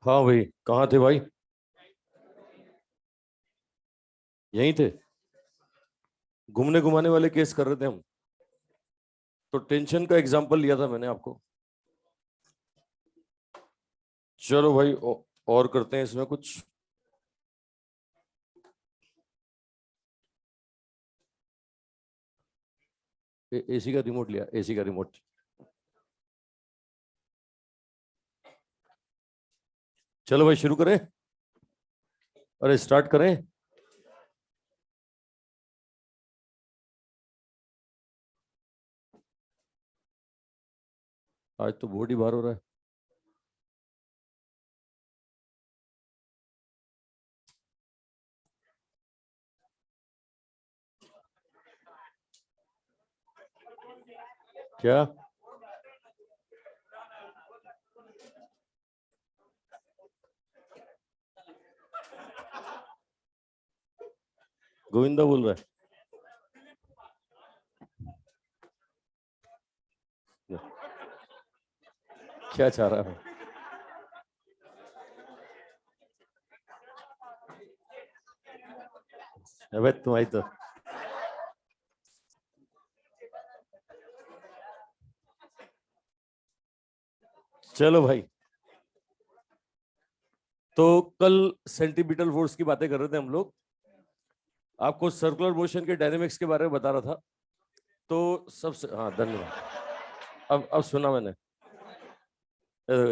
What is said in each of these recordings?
हाँ भाई, कहाँ थे भाई? यहीं थे। घूमने घुमाने वाले केस कर रहे थे हम। तो टेंशन का एग्जाम्पल लिया था मैंने आपको। चलो भाई, और करते हैं इसमें कुछ। एसी का रिमोट लिया, एसी का रिमोट। चलो भाई, शुरू करें। अरे स्टार्ट करें। आज तो बहुत ही बार हो रहा है। क्या? गोविंदा बोल रहा है? क्या चाह रहा है? अबे तुम्हारी तो। चलो भाई, तो कल सेंटीमीटल फोर्स की बातें कर रहे थे हम लोग। आपको सर्कुलर मोशन के डायनेमिक्स के बारे में बता रहा था। तो सबसे, हाँ धन्यवाद। अब सुना मैंने।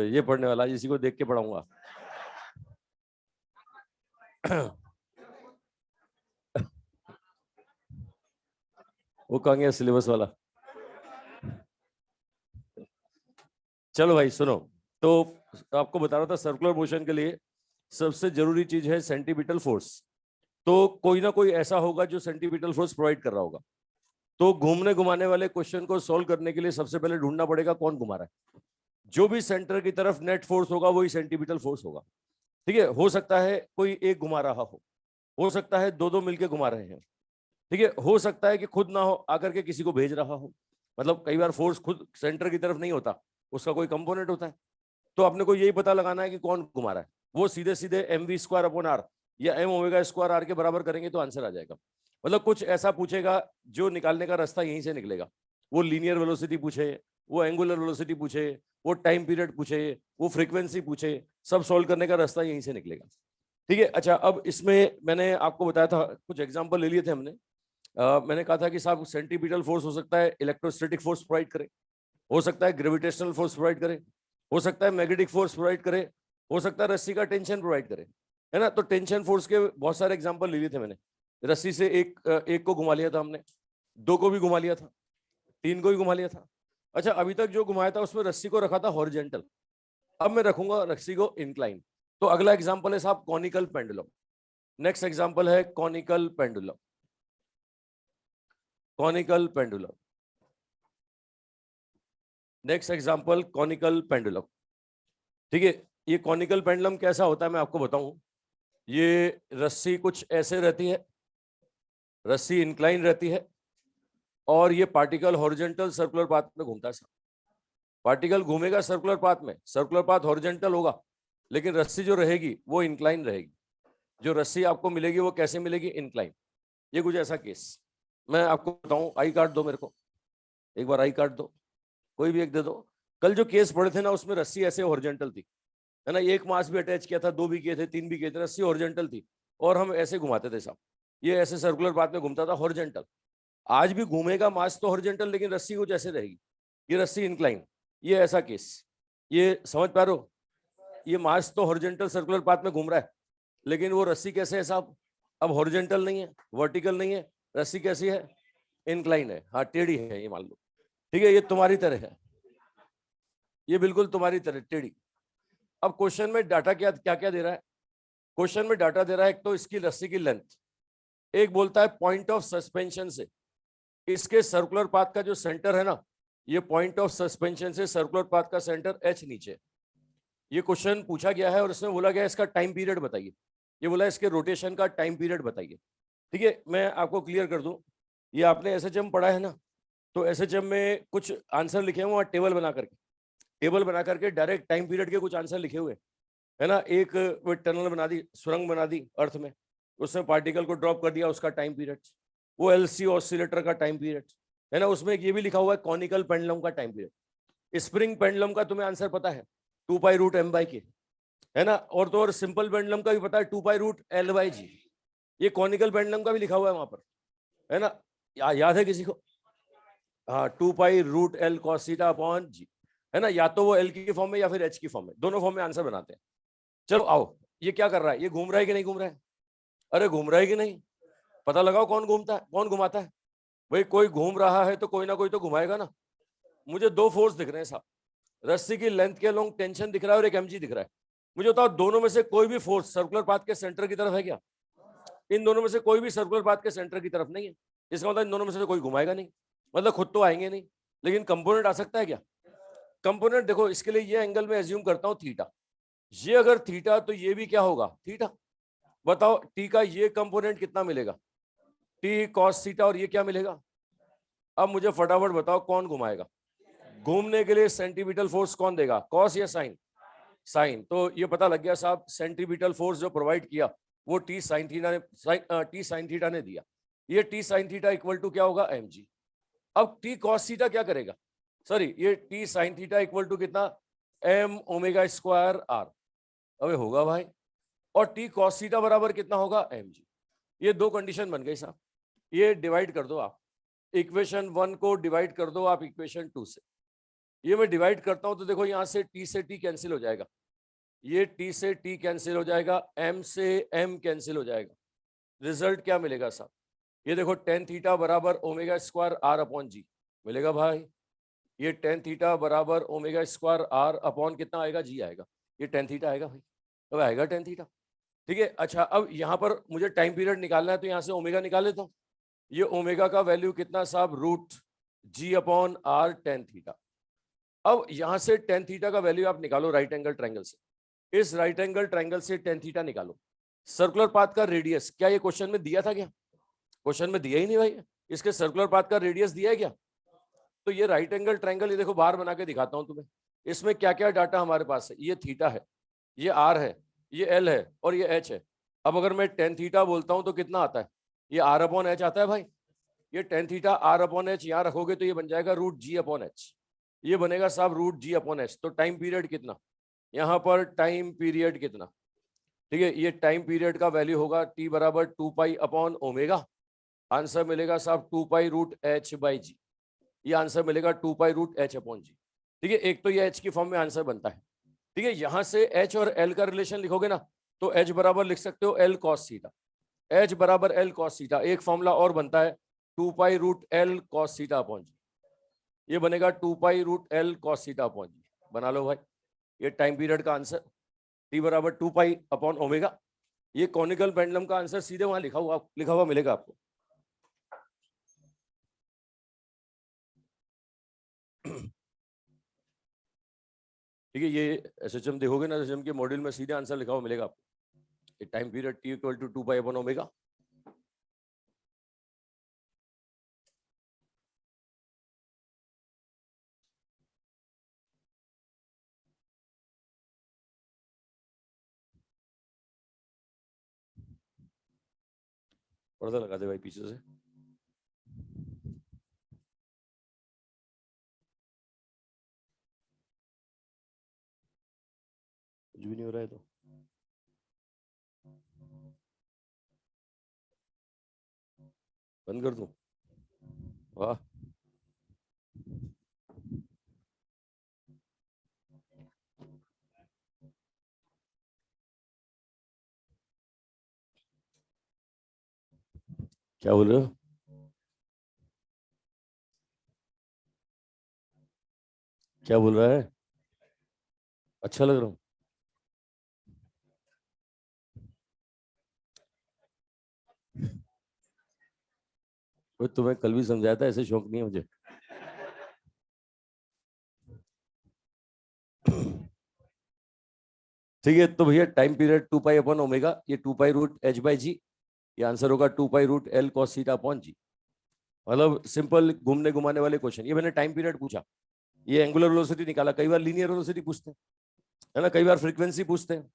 ये पढ़ने वाला, इसी को देख के पढ़ाऊंगा। वो कहाँ गया सिलेबस वाला? चलो भाई सुनो। तो आपको बता रहा था, सर्कुलर मोशन के लिए सबसे जरूरी चीज है सेंटीमीटल फोर्स। तो कोई ना कोई ऐसा होगा जो सेंटीमीटल फोर्स प्रोवाइड कर रहा होगा। तो घूमने घुमाने वाले क्वेश्चन को सॉल्व करने के लिए सबसे पहले ढूंढना पड़ेगा कौन घुमा रहा है। जो भी सेंटर की तरफ नेट फोर्स होगा वही सेंटीमीटल फोर्स होगा। ठीक है, हो सकता है कोई एक घुमा रहा हो सकता है दो दो मिलके घुमा रहे हैं। ठीक है, हो सकता है कि खुद ना हो, आकर के किसी को भेज रहा हो। मतलब कई बार फोर्स खुद सेंटर की तरफ नहीं होता, उसका कोई कंपोनेंट होता है। तो अपने को यही पता लगाना है कि कौन घुमा रहा है। वो सीधे सीधे M V square upon R या एम ओमेगा स्क्वायर आर के बराबर करेंगे तो आंसर आ जाएगा। मतलब कुछ ऐसा पूछेगा जो निकालने का रास्ता यहीं से निकलेगा। वो लीनियर वेलोसिटी पूछे, वो एंगुलर वेलोसिटी पूछे, वो टाइम पीरियड पूछे, वो फ्रीक्वेंसी पूछे, सब सॉल्व करने का रास्ता यहीं से निकलेगा। ठीक है, अच्छा अब इसमें मैंने आपको बताया था, कुछ एग्जाम्पल ले लिए थे हमने। मैंने कहा था कि साहब सेंटीमीटल फोर्स हो सकता है इलेक्ट्रोस्टैटिक फोर्स प्रोवाइड करे, हो सकता है ग्रेविटेशनल फोर्स प्रोवाइड करे, हो सकता है मैग्नेटिक फोर्स प्रोवाइड करे, हो सकता है रस्सी का टेंशन प्रोवाइड करे। है ना? तो टेंशन फोर्स के बहुत सारे एग्जांपल ले लिए थे मैंने। रस्सी से एक को घुमा लिया था हमने, दो को भी घुमा लिया था, तीन को भी घुमा लिया था। अच्छा, अभी तक जो घुमाया था उसमें रस्सी को रखा था हॉरिजेंटल। अब मैं रखूंगा रस्सी को इंक्लाइन। तो अगला एग्जाम्पल है साहब कॉनिकल पेंडुलम। नेक्स्ट एग्जाम्पल है conical pendulum. Conical pendulum. Next example conical pendulum. ठीक है, ये कॉनिकल पेंडुलम कैसा होता है मैं आपको बताऊं। ये रस्सी कुछ ऐसे रहती है, रस्सी इंक्लाइन रहती है, और ये पार्टिकल हॉरिजॉन्टल सर्कुलर पाथ में घूमता है। पार्टिकल घूमेगा सर्कुलर पाथ में, सर्कुलर पाथ हॉरिजॉन्टल होगा, लेकिन रस्सी जो रहेगी वो इंक्लाइन रहेगी। जो रस्सी आपको मिलेगी वो कैसे मिलेगी? इंक्लाइन। ये कुछ ऐसा केस मैं आपको बताऊं। आई कार्ड दो मेरे को, एक बार आई कार्ड दो, कोई भी एक दे दो। कल जो केस पढ़े थे ना उसमें रस्सी ऐसे हॉरिजॉन्टल थी, है ना? एक मास भी अटैच किया था, दो भी किए थे, तीन भी किए थे, रस्सी हॉरिजॉन्टल थी और हम ऐसे घुमाते थे साहब। ये ऐसे सर्कुलर पाथ में घूमता था हॉरिजॉन्टल। आज भी घूमेगा मास तो हॉरिजॉन्टल, लेकिन रस्सी कुछ ऐसे रहेगी, ये रस्सी इंक्लाइन। ये ऐसा केस, ये समझ पा रहे हो? ये मास तो हॉरिजॉन्टल सर्कुलर पाथ में घूम रहा है, लेकिन वो रस्सी कैसे है साहब? अब हॉरिजॉन्टल नहीं है, वर्टिकल नहीं है, रस्सी कैसी है? इंक्लाइन है, हाँ टेढ़ी है, ये मान लो। ठीक है, ये तुम्हारी तरह है, ये बिल्कुल तुम्हारी तरह टेढ़ी। अब क्वेश्चन में डाटा क्या क्या क्या दे रहा है? क्वेश्चन में डाटा दे रहा है, एक तो इसकी रस्सी की लेंथ, एक बोलता है पॉइंट ऑफ सस्पेंशन से इसके सर्कुलर पाथ का जो सेंटर है ना, ये पॉइंट ऑफ सस्पेंशन से सर्कुलर पाथ का सेंटर एच नीचे। ये क्वेश्चन पूछा गया है और इसमें बोला गया इसका टाइम पीरियड बताइए। ये बोला इसके रोटेशन का टाइम पीरियड बताइए। ठीक है, मैं आपको क्लियर कर दूं, ये आपने एसएचएम पढ़ा है ना? तो एसएचएम में कुछ आंसर लिखे हुए वहां टेबल बना करके, टेबल बना करके डायरेक्ट टाइम पीरियड के कुछ आंसर लिखे हुए। है ना, एक वो टनल बना दी, सुरंग बना दी अर्थ में, उसमें पार्टिकल को ड्रॉप कर दिया, उसका टाइम पीरियड, वो एलसी ऑसिलेटर का टाइम पीरियड, है ना। उसमें ये भी लिखा हुआ है कॉनिकल पेंडुलम का टाइम पीरियड। स्प्रिंग पेंडुलम का तुम्हें आंसर पता है 2π√m/k, है ना। और तो और सिंपल पेंडुलम का भी पता है 2π√L/g। ये कॉनिकल पेंडुलम का भी लिखा हुआ है वहां पर, है ना। याद है किसी को? हाँ, 2π√L cos theta upon g, है ना। या तो वो L की फॉर्म में या फिर H की फॉर्म में, दोनों फॉर्म में आंसर बनाते हैं। चलो आओ, ये क्या कर रहा है, ये घूम रहा है कि नहीं घूम रहा है? अरे घूम रहा है कि नहीं, पता लगाओ कौन घूमता है, कौन घुमाता है। भाई कोई घूम रहा है तो कोई ना कोई तो घुमाएगा ना। मुझे दो फोर्स दिख रहे हैं साहब, रस्सी की लेंथ के अलोंग टेंशन दिख रहा है और एक mg दिख रहा है। मुझे बताओ दोनों में से कोई भी फोर्स सर्कुलर पाथ के सेंटर की तरफ है क्या? इन दोनों में से कोई भी सर्कुलर पाथ के सेंटर की तरफ नहीं है। इसका मतलब इन दोनों में से कोई घुमाएगा नहीं, मतलब खुद तो आएंगे नहीं, लेकिन कंपोनेंट आ सकता है क्या? कंपोनेंट देखो, इसके लिए ये एंगल में एज्यूम करता हूं थीटा, ये अगर थीटा तो ये भी क्या होगा, थीटा। बताओ टी का ये कंपोनेंट कितना मिलेगा, टी कॉस थीटा, और ये क्या मिलेगा? अब मुझे फटाफट बताओ कौन घुमाएगा? घूमने के लिए सेंटीमीटर फोर्स कौन देगा, कॉस या साइन? साइन। तो ये पता लग गया साहब, सेंटीमीटर फोर्स जो प्रोवाइड किया वो टी साइन थीटा ने दिया। ये T sine theta equal to क्या होगा, mg। अब टी कॉस थीटा क्या करेगा, सॉरी ये T sine theta equal to कितना, m⍵² r। अबे होगा भाई। और टी कॉस थीटा बराबर कितना होगा, mg। ये दो कंडीशन बन गई साहब। ये डिवाइड कर दो आप, इक्वेशन 1 को डिवाइड कर दो आप इक्वेशन 2 से। ये मैं डिवाइड करता हूं तो देखो यहां से t कैंसिल हो जाएगा, ये t से t कैंसिल हो जाएगा, m से m कैंसिल हो जाएगा। रिजल्ट क्या मिलेगा साहब, ये देखो tan थीटा बराबर ω² r अपॉन g मिलेगा भाई। ये tan थीटा बराबर ω² r अपॉन कितना आएगा, g आएगा। ये tan थीटा आएगा भाई, अब आएगा tan थीटा। ठीक है, अच्छा अब यहाँ पर मुझे टाइम पीरियड निकालना है तो यहाँ से ओमेगा निकाल लेता हूँ। ये ओमेगा का वैल्यू कितना साहब, √g upon r tan theta. अब यहाँ से tan थीटा का वैल्यू आप निकालो राइट एंगल ट्रायंगल से, इस राइट एंगल ट्रायंगल से tan थीटा निकालो। सर्कुलर पाथ का रेडियस क्या ये क्वेश्चन में दिया था क्या? क्वेश्चन में दिया ही नहीं भाई, इसके सर्कुलर पाथ का रेडियस दिया है क्या? तो ये राइट एंगल ट्रायंगल, ये देखो बाहर बना के दिखाता हूं तुम्हें, इसमें क्या क्या डाटा हमारे पास है। ये थीटा है, ये r है, ये l है और ये h है। अब अगर मैं tan थीटा बोलता हूं तो कितना आता है, ये r अपॉन h आता है भाई। ये tan theta r upon h यहाँ रखोगे तो ये बन जाएगा √g अपॉन h, ये बनेगा साहब √g अपॉन h। तो टाइम पीरियड कितना, यहाँ पर टाइम पीरियड कितना, ठीक है, ये टाइम पीरियड का वैल्यू होगा t बराबर 2π अपॉन ओमेगा। आंसर मिलेगा साहब 2π√h/g, ये आंसर मिलेगा 2π√h अपॉन g। ठीक है, एक तो ये h की फॉर्म में आंसर बनता है। ठीक है, यहां से h और l का रिलेशन लिखोगे ना तो h बराबर लिख सकते हो l cos थीटा, h बराबर l cos थीटा। एक फॉर्मूला और बनता है 2π√L cos थीटा अपॉन जी, ये बनेगा 2π√L cos थीटा अपॉन जी। बना लो भाई, ये टाइम पीरियड का आंसर t बराबर 2π अपॉन ओमेगा। ये कॉनिकल पेंडुलम का आंसर सीधे वहां लिखा हुआ मिलेगा आपको। ठीक है, ये एसएचएम देखोगे ना, एसएचएम के मॉड्यूल में सीधे आंसर लिखा हुआ मिलेगा आपको। Time period t equal to 2π upon omega. पर्दा लगा दे भाई पीछे से। कुछ भी नहीं हो रहा है तो बंद कर दूं? वाह, क्या बोल रहे हो? क्या बोल रहा है? अच्छा लग रहा हूँ? वो तुम्हें कल भी समझाया था, ऐसे शौक नहीं है मुझे। ठीक है, तो भैया टाइम पीरियड 2π अपॉन ओमेगा, ये 2π√h/g, ये आंसर होगा 2π√L cos थीटा अपॉन जी। मतलब सिंपल घूमने घुमाने वाले क्वेश्चन। ये मैंने टाइम पीरियड पूछा, ये एंगुलर वेलोसिटी निकाला, कई बार लीनियर वेलोसिटी पूछते हैं, है ना, कई बार फ्रीक्वेंसी पूछते हैं।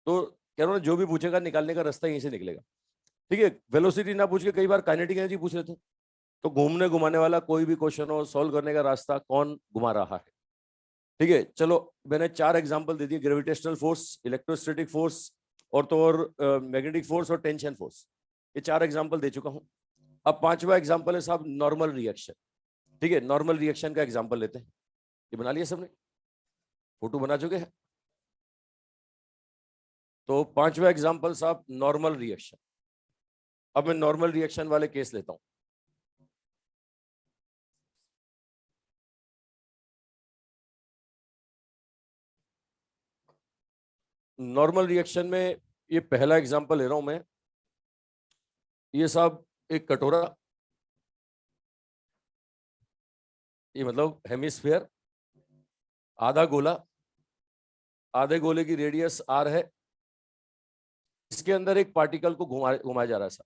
तो कह रहा हूं जो भी पूछेगा निकालने का रास्ता यहीं से निकलेगा। ठीक है, वेलोसिटी ना पूछ के कई बार काइनेटिक एनर्जी पूछ लेते हैं। तो घूमने घुमाने वाला कोई भी क्वेश्चन हो, सॉल्व करने का रास्ता कौन घुमा रहा है। ठीक है, चलो मैंने 4 एग्जांपल दे दिए, ग्रेविटेशनल फोर्स, इलेक्ट्रोस्टैटिक फोर्स, और तो और मैग्नेटिक फोर्स और टेंशन फोर्स। ये 4 एग्जांपल दे चुका हूं। अब 5वां एग्जांपल है साहब नॉर्मल रिएक्शन। ठीक है, नॉर्मल रिएक्शन का एग्जांपल लेते हैं। ये बना लिया सबने, फोटो बना चुके हैं। तो 5वां एग्जांपल साहब नॉर्मल रिएक्शन। अब मैं नॉर्मल रिएक्शन वाले केस लेता हूं। नॉर्मल रिएक्शन में ये पहला एग्जांपल ले रहा हूं मैं। ये साहब एक कटोरा, ये मतलब हेमिस्फीयर, आधा गोला, आधे गोले की रेडियस आर है। इसके अंदर एक पार्टिकल को घुमाया जा रहा है सर,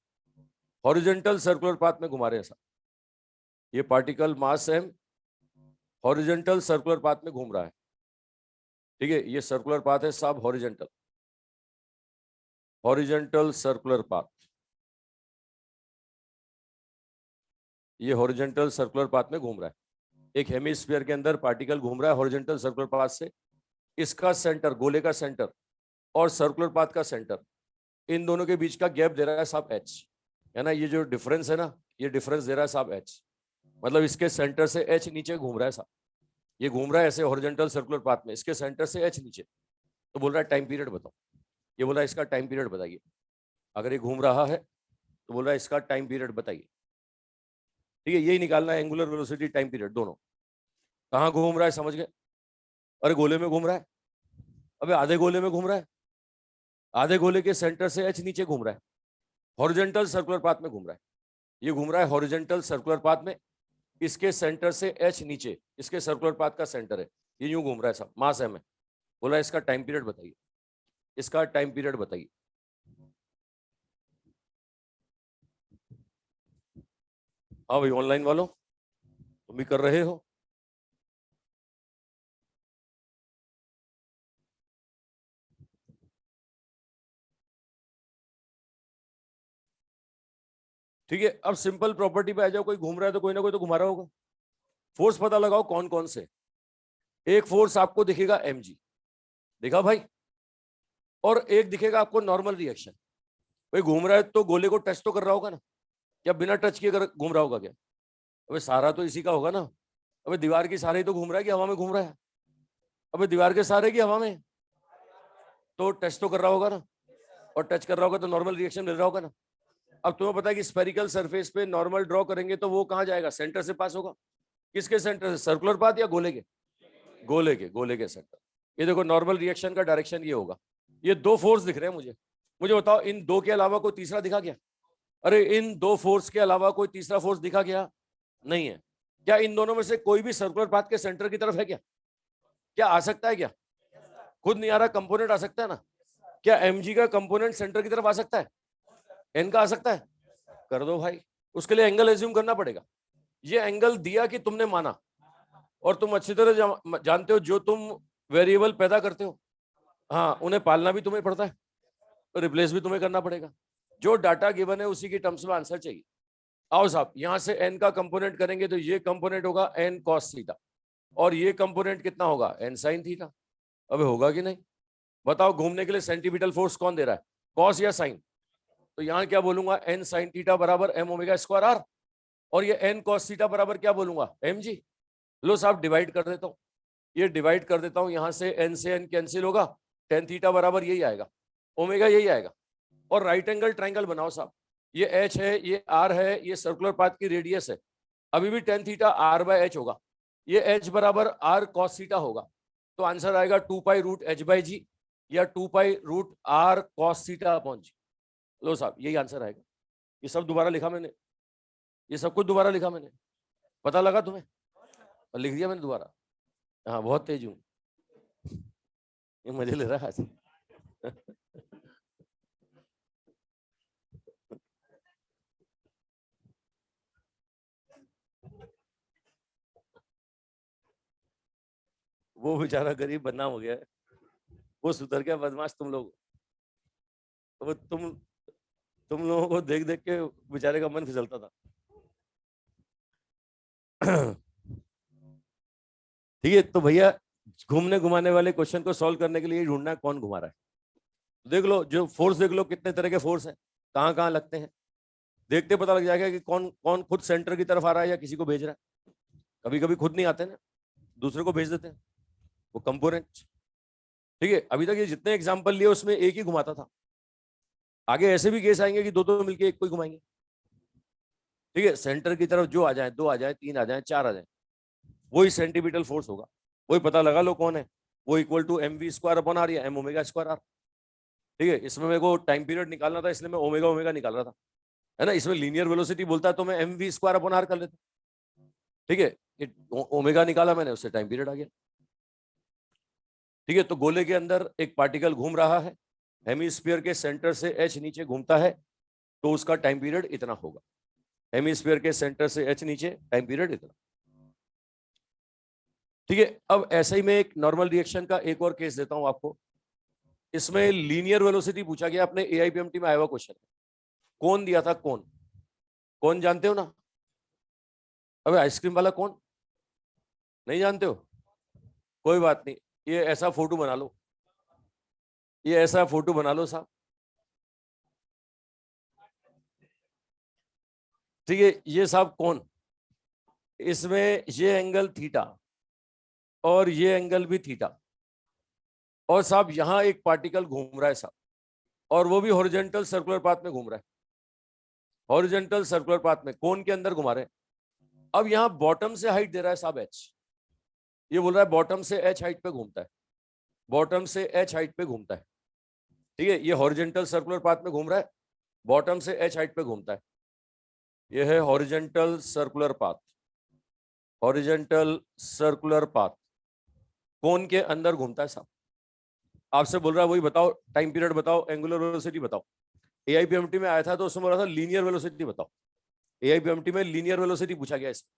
हॉरिजॉन्टल सर्कुलर पाथ में घुमा रहे हैं सर। ये पार्टिकल मास एम हॉरिजॉन्टल सर्कुलर पाथ में घूम रहा है। ठीक है, ये सर्कुलर पाथ है साहब, हॉरिजॉन्टल, हॉरिजॉन्टल सर्कुलर पाथ। ये हॉरिजॉन्टल सर्कुलर पाथ में घूम रहा है। एक हेमिस्फीयर के अंदर पार्टिकल घूम रहा है हॉरिजॉन्टल सर्कुलर पाथ से। इसका सेंटर, गोले का सेंटर और सर्कुलर पाथ का सेंटर, इन दोनों के बीच का गैप दे रहा है साहब एच, है ना। ये जो डिफरेंस है ना, ये डिफरेंस दे रहा है साहब एच। मतलब इसके सेंटर से एच नीचे घूम रहा है साहब। ये घूम रहा है ऐसे हॉरिजॉन्टल सर्कुलर पाथ में, इसके सेंटर से एच नीचे। तो बोल रहा है टाइम पीरियड बताओ। ये बोल रहा है इसका टाइम पीरियड बताइए। अगर ये घूम रहा है तो बोल रहा है इसका टाइम पीरियड बताइए। ठीक है, यही निकालना है, एंगुलर वेलोसिटी, टाइम पीरियड दोनों। कहाँ घूम रहा है समझ गए? अरे गोले में घूम रहा है। अबे आधे गोले में घूम रहा है, आधे गोले के सेंटर से एच नीचे घूम रहा है, हॉरिजॉन्टल सर्कुलर पाथ में घूम रहा है। ये घूम रहा है हॉरिजॉन्टल सर्कुलर पाथ में, इसके सेंटर से एच नीचे, इसके सर्कुलर पाथ का सेंटर है। ये यूं घूम रहा है साहब, मास एम है। बोला इसका टाइम पीरियड बताइए, इसका टाइम पीरियड बताइए। हाँ भाई ऑनलाइन वालों, तुम भी कर रहे हो? ठीक है, अब सिंपल प्रॉपर्टी पे आ जाओ। कोई घूम रहा है तो कोई ना कोई तो घुमा रहा होगा। फोर्स पता लगाओ कौन कौन से। एक फोर्स आपको दिखेगा एम जी, देखा भाई, और एक दिखेगा आपको नॉर्मल रिएक्शन। भाई घूम रहा है तो गोले को टच तो कर रहा होगा ना, या बिना टच किए अगर घूम रहा होगा क्या? अबे सारा तो इसी का होगा ना। अबे दीवार के सहारे ही तो घूम रहा है कि हवा में घूम रहा है? अबे दीवार के सहारे की हवा में, तो टच तो कर रहा होगा ना, और टच कर रहा होगा तो नॉर्मल रिएक्शन मिल रहा होगा ना। अब तुम्हें पता है कि स्फेरिकल सरफेस पे नॉर्मल ड्रॉ करेंगे तो वो कहाँ जाएगा? सेंटर से पास होगा। किसके सेंटर से? सर्कुलर पाथ या गोले के? गोले के सेंटर। ये देखो नॉर्मल रिएक्शन का डायरेक्शन ये होगा। ये दो फोर्स दिख रहे हैं मुझे। मुझे बताओ इन दो के अलावा कोई तीसरा दिखा क्या? अरे इन दो फोर्स के अलावा कोई तीसरा फोर्स दिखा क्या? नहीं है। क्या इन दोनों में से कोई भी सर्कुलर पाथ के सेंटर की तरफ है क्या? क्या आ सकता है क्या? खुद नहीं आ रहा, कंपोनेंट आ सकता है ना। क्या एमजी का कंपोनेंट सेंटर की तरफ आ सकता है? एन का आ सकता है? कर दो भाई। उसके लिए एंगल एज्यूम करना पड़ेगा। ये एंगल दिया कि तुमने माना, और तुम अच्छी तरह जानते हो जो तुम वेरिएबल पैदा करते हो, हाँ उन्हें पालना भी तुम्हें पड़ता है, रिप्लेस भी तुम्हें करना पड़ेगा। जो डाटा गिवन है उसी की टर्म्स में आंसर चाहिए। आओ साहब, यहां से एन का कंपोनेंट करेंगे तो ये कंपोनेंट होगा एन कॉस थीटा, और ये कंपोनेंट कितना होगा? N sine theta. अबे होगा कि नहीं? बताओ घूमने के लिए सेंटीमीटल फोर्स कौन दे रहा है, कॉस या साइन? तो यहां क्या बोलूंगा? एन साइन थीटा बराबर एम ओमेगा स्क्वायर आर, और ये एन कॉस थीटा बराबर क्या बोलूंगा? M G. लो साहब डिवाइड कर देता हूं, ये डिवाइड कर देता हूं, यहां से एन कैंसिल होगा, टेन थीटा बराबर यही आएगा, ओमेगा यही आएगा। और राइट एंगल ट्राइंगल बनाओ साहब। ये एच है, ये आर है, ये सर्कुलर पाथ की रेडियस है। अभी भी tan theta R by H होगा, ये एच बराबर आर कॉस थीटा होगा। तो आंसर आएगा 2 pi root H by G, या 2 pi root R cos theta upon G. लो साहब यही आंसर आएगा। ये सब दोबारा लिखा मैंने, ये सब कुछ दोबारा लिखा मैंने, पता लगा तुम्हें? और लिख दिया मैंने दोबारा। हाँ बहुत तेज हूँ, ये मजे ले रहा है। वो बेचारा गरीब बदनाम हो गया है, वो सुधर गया, बदमाश तुम लोग। वो तुम लोगों को देख देख के बेचारे का मन फिसलता था। ठीक है, तो भैया घूमने घुमाने वाले क्वेश्चन को सॉल्व करने के लिए ढूंढना है कौन घुमा रहा है। देख लो जो फोर्स, देख लो कितने तरह के फोर्स हैं, कहाँ कहाँ लगते हैं, देखते पता लग जाएगा कि कौन कौन खुद सेंटर की तरफ आ रहा है या किसी को भेज रहा है। कभी कभी खुद नहीं आते ना, दूसरे को भेज देते हैं वो कंपोनेंट। ठीक है, अभी तक ये जितने एग्जाम्पल लिए उसमें एक ही घुमाता था, आगे ऐसे भी केस आएंगे कि दो दो मिलके एक को ही घुमाएंगे। ठीक है, सेंटर की तरफ जो आ जाए, दो आ जाए, तीन आ जाए, चार आ जाए, वही सेंटीमीटर फोर्स होगा। वही पता लगा लो कौन है, वो equal to M V square upon R या एम ओमेगा स्क्वायर आर। ठीक है, इसमें मेरे को टाइम पीरियड निकालना था इसलिए मैं ओमेगा ओमेगा निकाल रहा था, है ना। इसमें लीनियर वेलोसिटी बोलता है तो मैं M V square upon R कर लेता। ठीक है, ओमेगा निकाला मैंने, उससे टाइम पीरियड आ गया। ठीक है, तो गोले के अंदर एक पार्टिकल घूम रहा है, हेमीस्फीयर के सेंटर से एच नीचे घूमता है, तो उसका टाइम पीरियड इतना होगा। हेमीस्फीयर के सेंटर से एच नीचे, टाइम पीरियड इतना। ठीक है, अब ऐसे ही मैं एक नॉर्मल रिएक्शन का एक और केस देता हूं आपको। इसमें लीनियर वेलोसिटी पूछा गया, अपने एआईपीएमटी में आया हुआ क्वेश्चन। कौन दिया था, कौन, कौन जानते हो ना? अबे आइसक्रीम वाला कौन, नहीं जानते हो? कोई बात नहीं, ये ऐसा फोटो बना लो, ये ऐसा फोटो बना लो साहब। ठीक है, ये साहब कौन, इसमें ये एंगल थीटा और ये एंगल भी थीटा, और साहब यहां एक पार्टिकल घूम रहा है साहब, और वो भी हॉरिजॉन्टल सर्कुलर पाथ में घूम रहा है। हॉरिजॉन्टल सर्कुलर पाथ में कोन के अंदर घुमा रहे हैं। अब यहां बॉटम से हाइट दे रहा है साहब एच, ये बोल रहा है बॉटम से एच हाइट पे घूमता है, बॉटम से एच हाइट पे घूमता है। ठीक है, ये हॉरिजॉन्टल सर्कुलर पाथ में घूम रहा है, बॉटम से एच हाइट पे घूमता है। ये है horizontal circular path, horizontal circular path cone के अंदर घूमता है साहब। आपसे बोल रहा है वही बताओ, टाइम पीरियड बताओ, एंगुलर वेलोसिटी बताओ। एआईपीएमटी में आया था तो उसमें बोला था लीनियर वेलोसिटी बताओ। एआईपीएमटी में लीनियर वेलोसिटी पूछा गया इसमें,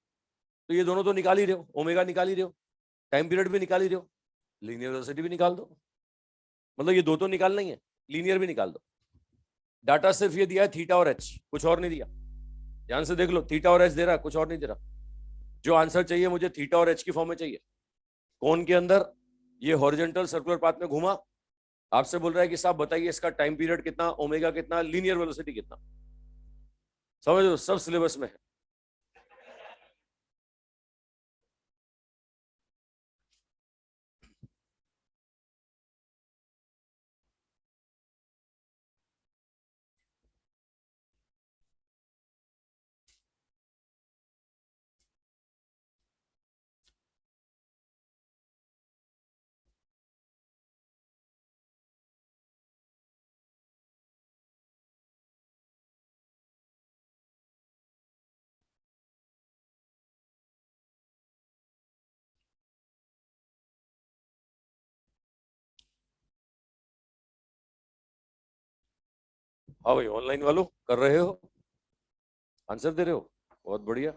तो ये दोनों तो निकाल ही रहे हो, ओमेगा निकाल ही रहे हो, टाइम पीरियड भी निकाल ही रहे हो, लीनियर वेलोसिटी भी निकाल दो। मतलब ये दो तो निकालना ही है, लीनियर भी निकाल दो। डाटा सिर्फ ये दिया है थीटा और एच, कुछ और नहीं दिया। ध्यान से देख लो, थीटा और एच दे रहा है, कुछ और नहीं दे रहा। जो आंसर चाहिए मुझे थीटा और एच की फॉर्म में चाहिए। कौन के अंदर ये हॉरिजॉन्टल सर्कुलर पाथ में घूमा, आपसे बोल रहा है कि साहब बताइए इसका टाइम पीरियड कितना, ओमेगा कितना, लीनियर वेलोसिटी कितना। समझ लो, सब सिलेबस में है। हाँ भाई, ऑनलाइन वालों कर रहे हो, आंसर दे रहे हो, बहुत बढ़िया।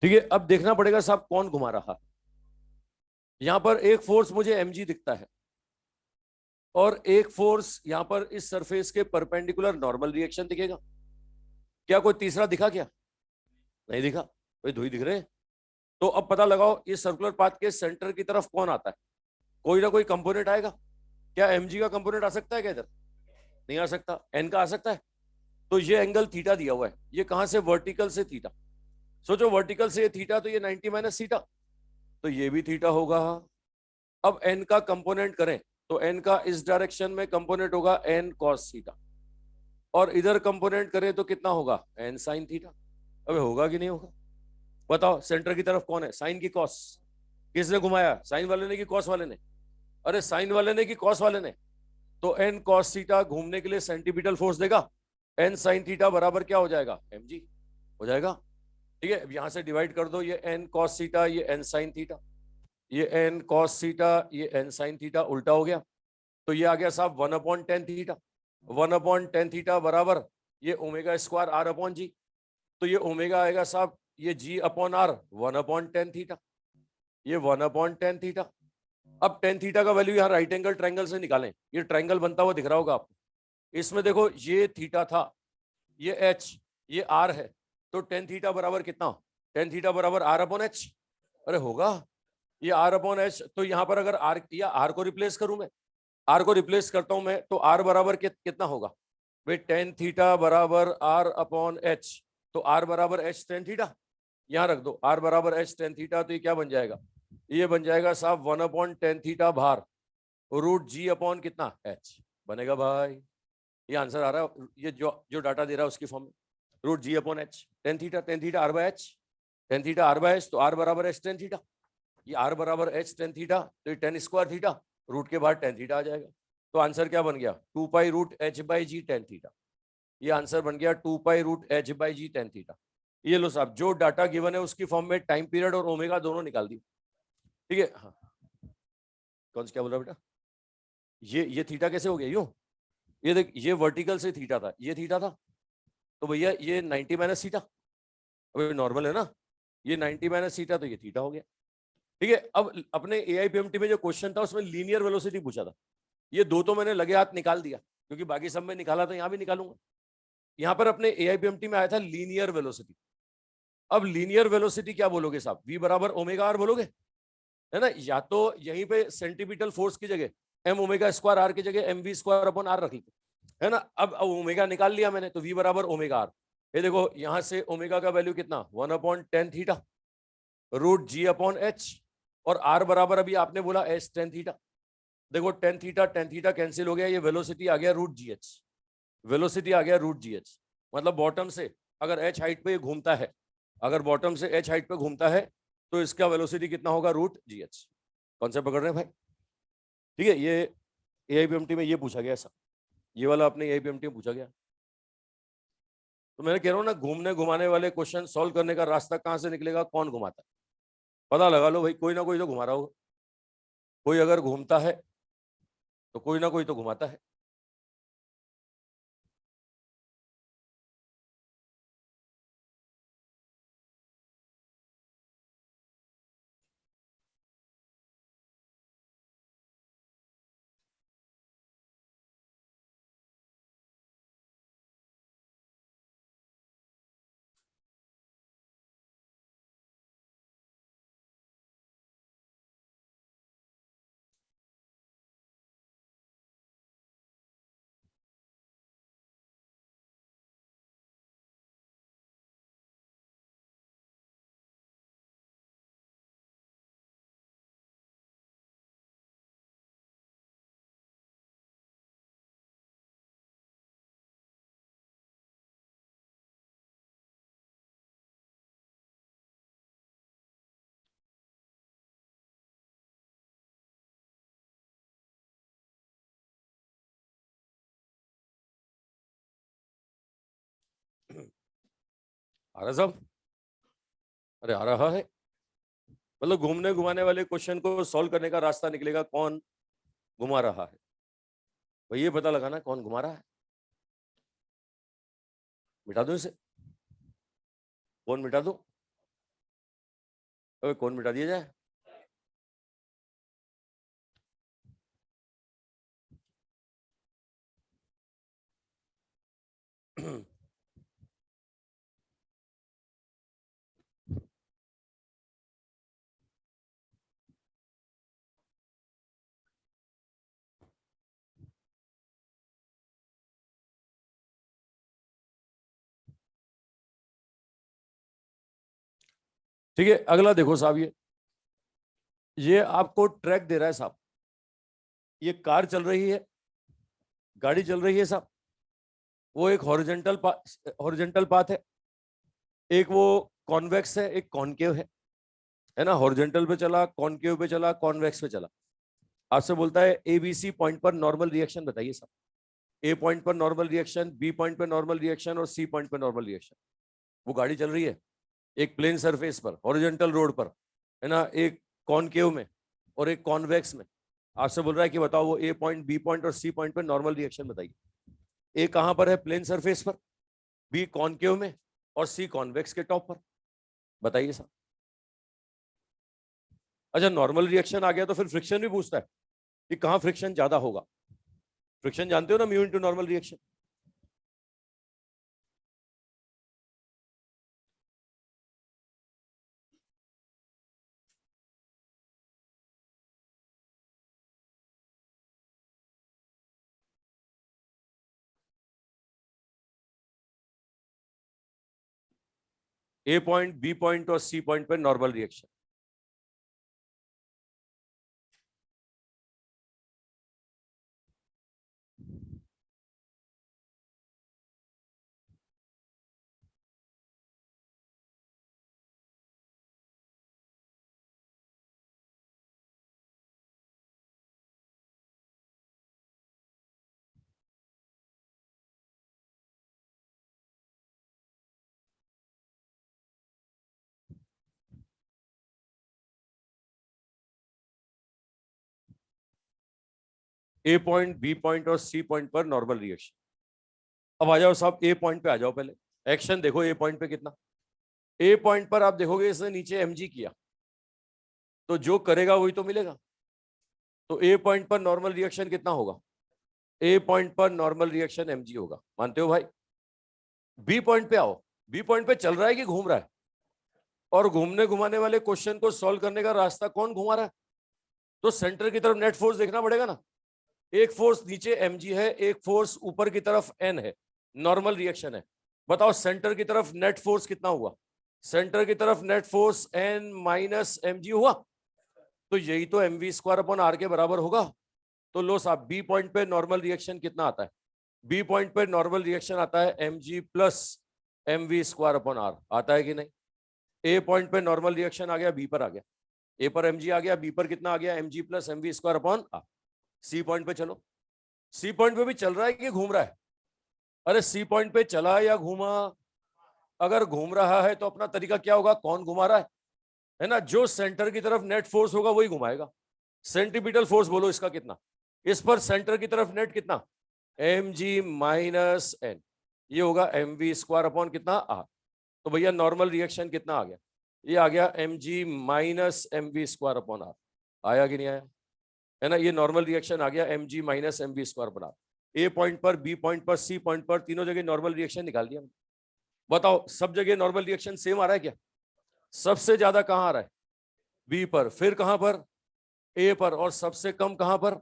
ठीक है, अब देखना पड़ेगा साहब कौन घुमा रहा। यहां पर एक फोर्स मुझे एमजी दिखता है, और एक फोर्स यहां पर इस सरफेस के परपेंडिकुलर नॉर्मल रिएक्शन दिखेगा। क्या कोई तीसरा दिखा क्या? नहीं दिखा, कोई दो ही दिख रहे हैं। तो अब पता लगाओ इस सर्कुलर पाथ के सेंटर की तरफ कौन आता है, कोई ना कोई कंपोनेंट आएगा। क्या एमजी का कंपोनेंट आ सकता है क्या इधर? नहीं आ सकता, एन का आ सकता है। तो ये एंगल थीटा दिया हुआ है, ये कहां से, वर्टिकल से थीटा। सोचो वर्टिकल से ये थीटा, तो ये 90 माइनस थीटा, तो ये भी थीटा होगा। अब एन का कंपोनेंट करें तो एन का इस डायरेक्शन में कंपोनेंट होगा एन कॉस थीटा, और इधर कंपोनेंट करें तो कितना होगा, एन साइन थीटा। अबे होगा कि नहीं होगा? बताओ सेंटर की तरफ कौन है, साइन की कॉस? किसने घुमाया, साइन वाले ने कि कॉस वाले ने? अरे साइन वाले ने कि कॉस वाले ने? तो एन कॉस थीटा घूमने के लिए सेंटीपिटल फोर्स देगा, एन साइन थीटा बराबर क्या हो जाएगा, एमजी हो जाएगा। ठीक है, अब यहां से डिवाइड कर दो, ये एन कॉस थीटा, ये एन साइन थीटा, ये एन कॉस थीटा, ये एन साइन थीटा, उल्टा हो गया। तो ये आ गया साहब 1/10 थीटा, 1/10 थीटा बराबर ये ओमेगा स्क्वायर आर अपॉन जी। तो ये ओमेगा आएगा साहब, ये g अपॉन आर 1/10 थीटा, ये 1/10 थीटा। अब टेन थीटा का वैल्यू यहाँ राइट एंगल ट्रायंगल से निकालें, ये ट्रायंगल बनता हुआ दिख रहा होगा आपको। इसमें देखो ये थीटा था, ये h, ये r है, तो टेन थीटा बराबर कितना, टेन थीटा बराबर r अपॉन h। अरे होगा ये r अपॉन h, तो यहाँ पर अगर r या r को रिप्लेस करूं मैं, r को रिप्लेस करता हूं मैं, तो r बराबर कितना होगा भाई, टेन थीटा बराबर r अपॉन h, तो r बराबर h टेन थीटा, यहाँ रख दो r बराबर h टेन थीटा, तो ये क्या बन जाएगा, ये बन जाएगा साहब 1/10 थीटा भार रूट जी अपॉन कितना h बनेगा भाई। ये आंसर आ रहा है, ये जो डाटा दे रहा है उसकी फॉर्म में, root G upon h, tan theta R by H, tan theta R by H, तो आर बराबर एच टेन थीटा, ये आर बराबर एच टेन थीटा, तो ये टेन स्क्वायर थीटा, रूट के बाद टेन थीटा आ जाएगा। तो आंसर क्या बन गया, 2 pi root H by G tan theta. ये आंसर बन गया 2 pi root H by G tan theta. ये लो साहब, जो डाटा गिवन है उसकी फॉर्म में टाइम पीरियड और ओमेगा दोनों निकाल दी। ठीक है, हाँ कौन सा क्या बोल रहा बेटा, ये थीटा कैसे हो गया, यूं ये देख, ये वर्टिकल से थीटा था, ये थीटा था, तो भैया ये 90 माइनस थीटा, अभी नॉर्मल है ना, ये 90 माइनस थीटा, तो ये थीटा हो गया। ठीक है, अब अपने एआईपीएमटी में जो क्वेश्चन था उसमें लीनियर वेलोसिटी पूछा था, ये दो तो मैंने लगे हाथ निकाल दिया, क्योंकि बाकी सब में निकाला था, यहाँ भी निकालूंगा। यहाँ पर अपने एआईपीएमटी में आया था लीनियर वेलोसिटी। अब लीनियर वेलोसिटी क्या बोलोगे साहब, v बराबर ओमेगा आर बोलोगे, है ना, या तो यहीं पे सेंटीमीटल फोर्स की जगह एम ओमेगा स्क्वायर आर की जगह M V square upon R रख लीजिए, है ना। अब ओमेगा निकाल लिया मैंने, तो v बराबर ओमेगा आर, ये देखो यहां से ओमेगा का वैल्यू कितना 1/10 theta root G upon H, और आर बराबर अभी आपने बोला एच टेन थीटा। देखो टेन थीटा कैंसिल हो गया, ये वेलोसिटी आ गया रूट जी एच, वेलोसिटी आ गया रूट जी एच, मतलब बॉटम से अगर एच हाइट पे घूमता है, अगर बॉटम से एच हाइट पे घूमता है, तो इसका वेलोसिटी कितना होगा रूट जी एच। कौन से पकड़ रहे हैं भाई, ठीक है। ये एआईपीएमटी में ये पूछा गया ऐसा, ये वाला अपने एआईपीएमटी में पूछा गया। तो मैंने कह रहा हूँ ना, घूमने घुमाने वाले क्वेश्चन सॉल्व करने का रास्ता कहाँ से निकलेगा, कौन घुमाता है, पता लगा लो भाई, कोई ना कोई तो घुमा रहा होगा, कोई अगर घूमता है तो कोई ना कोई तो घुमाता है। आ रहा साहब, अरे आ रहा है, मतलब घूमने घुमाने वाले क्वेश्चन को सॉल्व करने का रास्ता निकलेगा, कौन घुमा रहा है, भाई ये पता लगाना कौन घुमा रहा है। मिटा दो इसे, कौन मिटा दो, अबे कौन मिटा दिया जाए। ठीक है, अगला देखो साहब, ये आपको ट्रैक दे रहा है साहब, ये कार चल रही है, गाड़ी चल रही है साहब, वो एक हॉरिजेंटल पाथ है, एक वो कॉन्वेक्स है, एक कॉनकेव है ना, हॉरिजेंटल पे चला, कॉनकेव पे चला, कॉन्वेक्स पे चला। आपसे बोलता है एबीसी पॉइंट पर नॉर्मल रिएक्शन बताइए साहब, ए पॉइंट पर नॉर्मल रिएक्शन, बी पॉइंट पर नॉर्मल रिएक्शन और सी पॉइंट पर नॉर्मल रिएक्शन। वो गाड़ी चल रही है एक प्लेन सरफेस पर, हॉरिजेंटल रोड पर, है ना, एक कॉनकेव में और एक कॉन्वेक्स में। आपसे बोल रहा है कि बताओ वो ए पॉइंट, बी पॉइंट और सी पॉइंट पर नॉर्मल रिएक्शन बताइए। ए कहां पर है, प्लेन सरफेस पर, बी कॉनकेव में, और सी कॉन्वेक्स के टॉप पर। बताइए सर। अच्छा, नॉर्मल रिएक्शन आ गया तो फिर फ्रिक्शन भी पूछता है कि कहां फ्रिक्शन ज्यादा होगा। फ्रिक्शन जानते हो ना, म्यू इंटू नॉर्मल रिएक्शन। ए पॉइंट, बी पॉइंट और सी पॉइंट पे नॉर्मल रिएक्शन। ए पॉइंट, बी पॉइंट और सी पॉइंट पर नॉर्मल रिएक्शन। अब आ जाओ साहब, ए पॉइंट पे आ जाओ। पहले एक्शन देखो ए पॉइंट पे कितना। ए पॉइंट पर आप देखोगे इसने नीचे एमजी किया, तो जो करेगा वही तो मिलेगा। तो ए पॉइंट पर नॉर्मल रिएक्शन कितना होगा? ए पॉइंट पर नॉर्मल रिएक्शन एमजी होगा। मानते हो भाई? बी पॉइंट पे आओ। बी पॉइंट पे चल रहा है कि घूम रहा है? और घूमने घुमाने वाले क्वेश्चन को सॉल्व करने का रास्ता कौन घुमा रहा है? तो सेंटर की तरफ नेट फोर्स देखना पड़ेगा ना। एक फोर्स नीचे mg है, एक फोर्स ऊपर की तरफ n है, नॉर्मल रिएक्शन है। बताओ सेंटर की तरफ नेट फोर्स कितना हुआ? सेंटर की तरफ net force n minus mg हुआ। तो यही तो mv स्क्वायर अपॉन r के बराबर होगा। तो लो साहब, बी पॉइंट पे नॉर्मल रिएक्शन कितना आता है? बी पॉइंट पे नॉर्मल रिएक्शन आता है mg plus mv square upon r। आता है कि नहीं? ए पॉइंट पे नॉर्मल रिएक्शन आ गया, बी पर आ गया। ए पर mg आ गया, बी पर कितना आ गया? mg plus mv square upon r। C point पे चलो। सी पॉइंट पे भी चल रहा है कि घूम रहा है? अरे सी पॉइंट पे चला या घूमा? अगर घूम रहा है तो अपना तरीका क्या होगा? कौन घुमा रहा है ना? जो सेंटर की तरफ नेट फोर्स होगा वही घुमाएगा। सेंटीपिटल फोर्स बोलो इसका कितना? इस पर सेंटर की तरफ नेट कितना? M G minus N. ये होगा एम वी स्क्वायर अपॉन कितना? आर। तो भैया नॉर्मल रिएक्शन कितना आ गया? ये आ गया M G minus M V square upon R. आया कि नहीं आया? है ना? ये नॉर्मल रिएक्शन आ गया M G minus M V square upon R. A point पर, बी पॉइंट पर, सी पॉइंट पर, तीनों जगह नॉर्मल रिएक्शन निकाल दिया। बताओ सब जगह नॉर्मल रिएक्शन सेम आ रहा है क्या? सबसे ज्यादा कहां आ रहा है? बी पर। फिर कहां पर? ए पर। और सबसे कम कहां पर?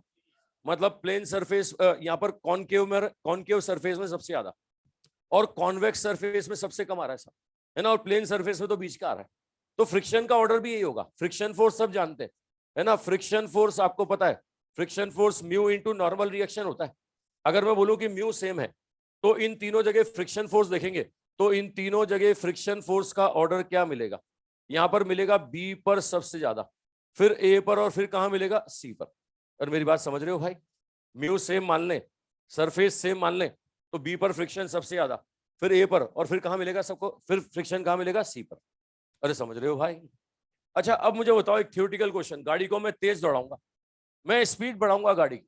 मतलब प्लेन सरफेस, यहां पर कॉनकेव में, कॉनकेव सरफेस में सबसे ज्यादा, और कॉन्वेक्स सरफेस में सबसे कम आ रहा है सब, है ना? और प्लेन सरफेस में तो बीच का आ रहा है। तो फ्रिक्शन का ऑर्डर भी यही होगा। फ्रिक्शन फोर्स सब जानते हैं, है ना? फ्रिक्शन फोर्स आपको पता है, friction force mu into normal reaction होता है। अगर मैं बोलूं कि म्यू सेम है, तो इन तीनों जगह फ्रिक्शन फोर्स देखेंगे, तो इन तीनों जगह फ्रिक्शन फोर्स का ऑर्डर क्या मिलेगा? यहां पर मिलेगा बी पर सबसे ज्यादा, फिर ए पर, और फिर कहां मिलेगा? सी पर। और मेरी बात समझ रहे हो भाई? म्यू सेम मान लें, सरफेस सेम मान लें, तो बी पर फ्रिक्शन सबसे ज्यादा, फिर ए पर, और फिर कहां मिलेगा सबको? फिर फ्रिक्शन कहां मिलेगा? सी पर। अरे समझ रहे हो भाई? अच्छा, अब मुझे बताओ एक थ्योरेटिकल क्वेश्चन। गाड़ी को मैं तेज दौड़ाऊंगा, मैं स्पीड बढ़ाऊंगा, गाड़ी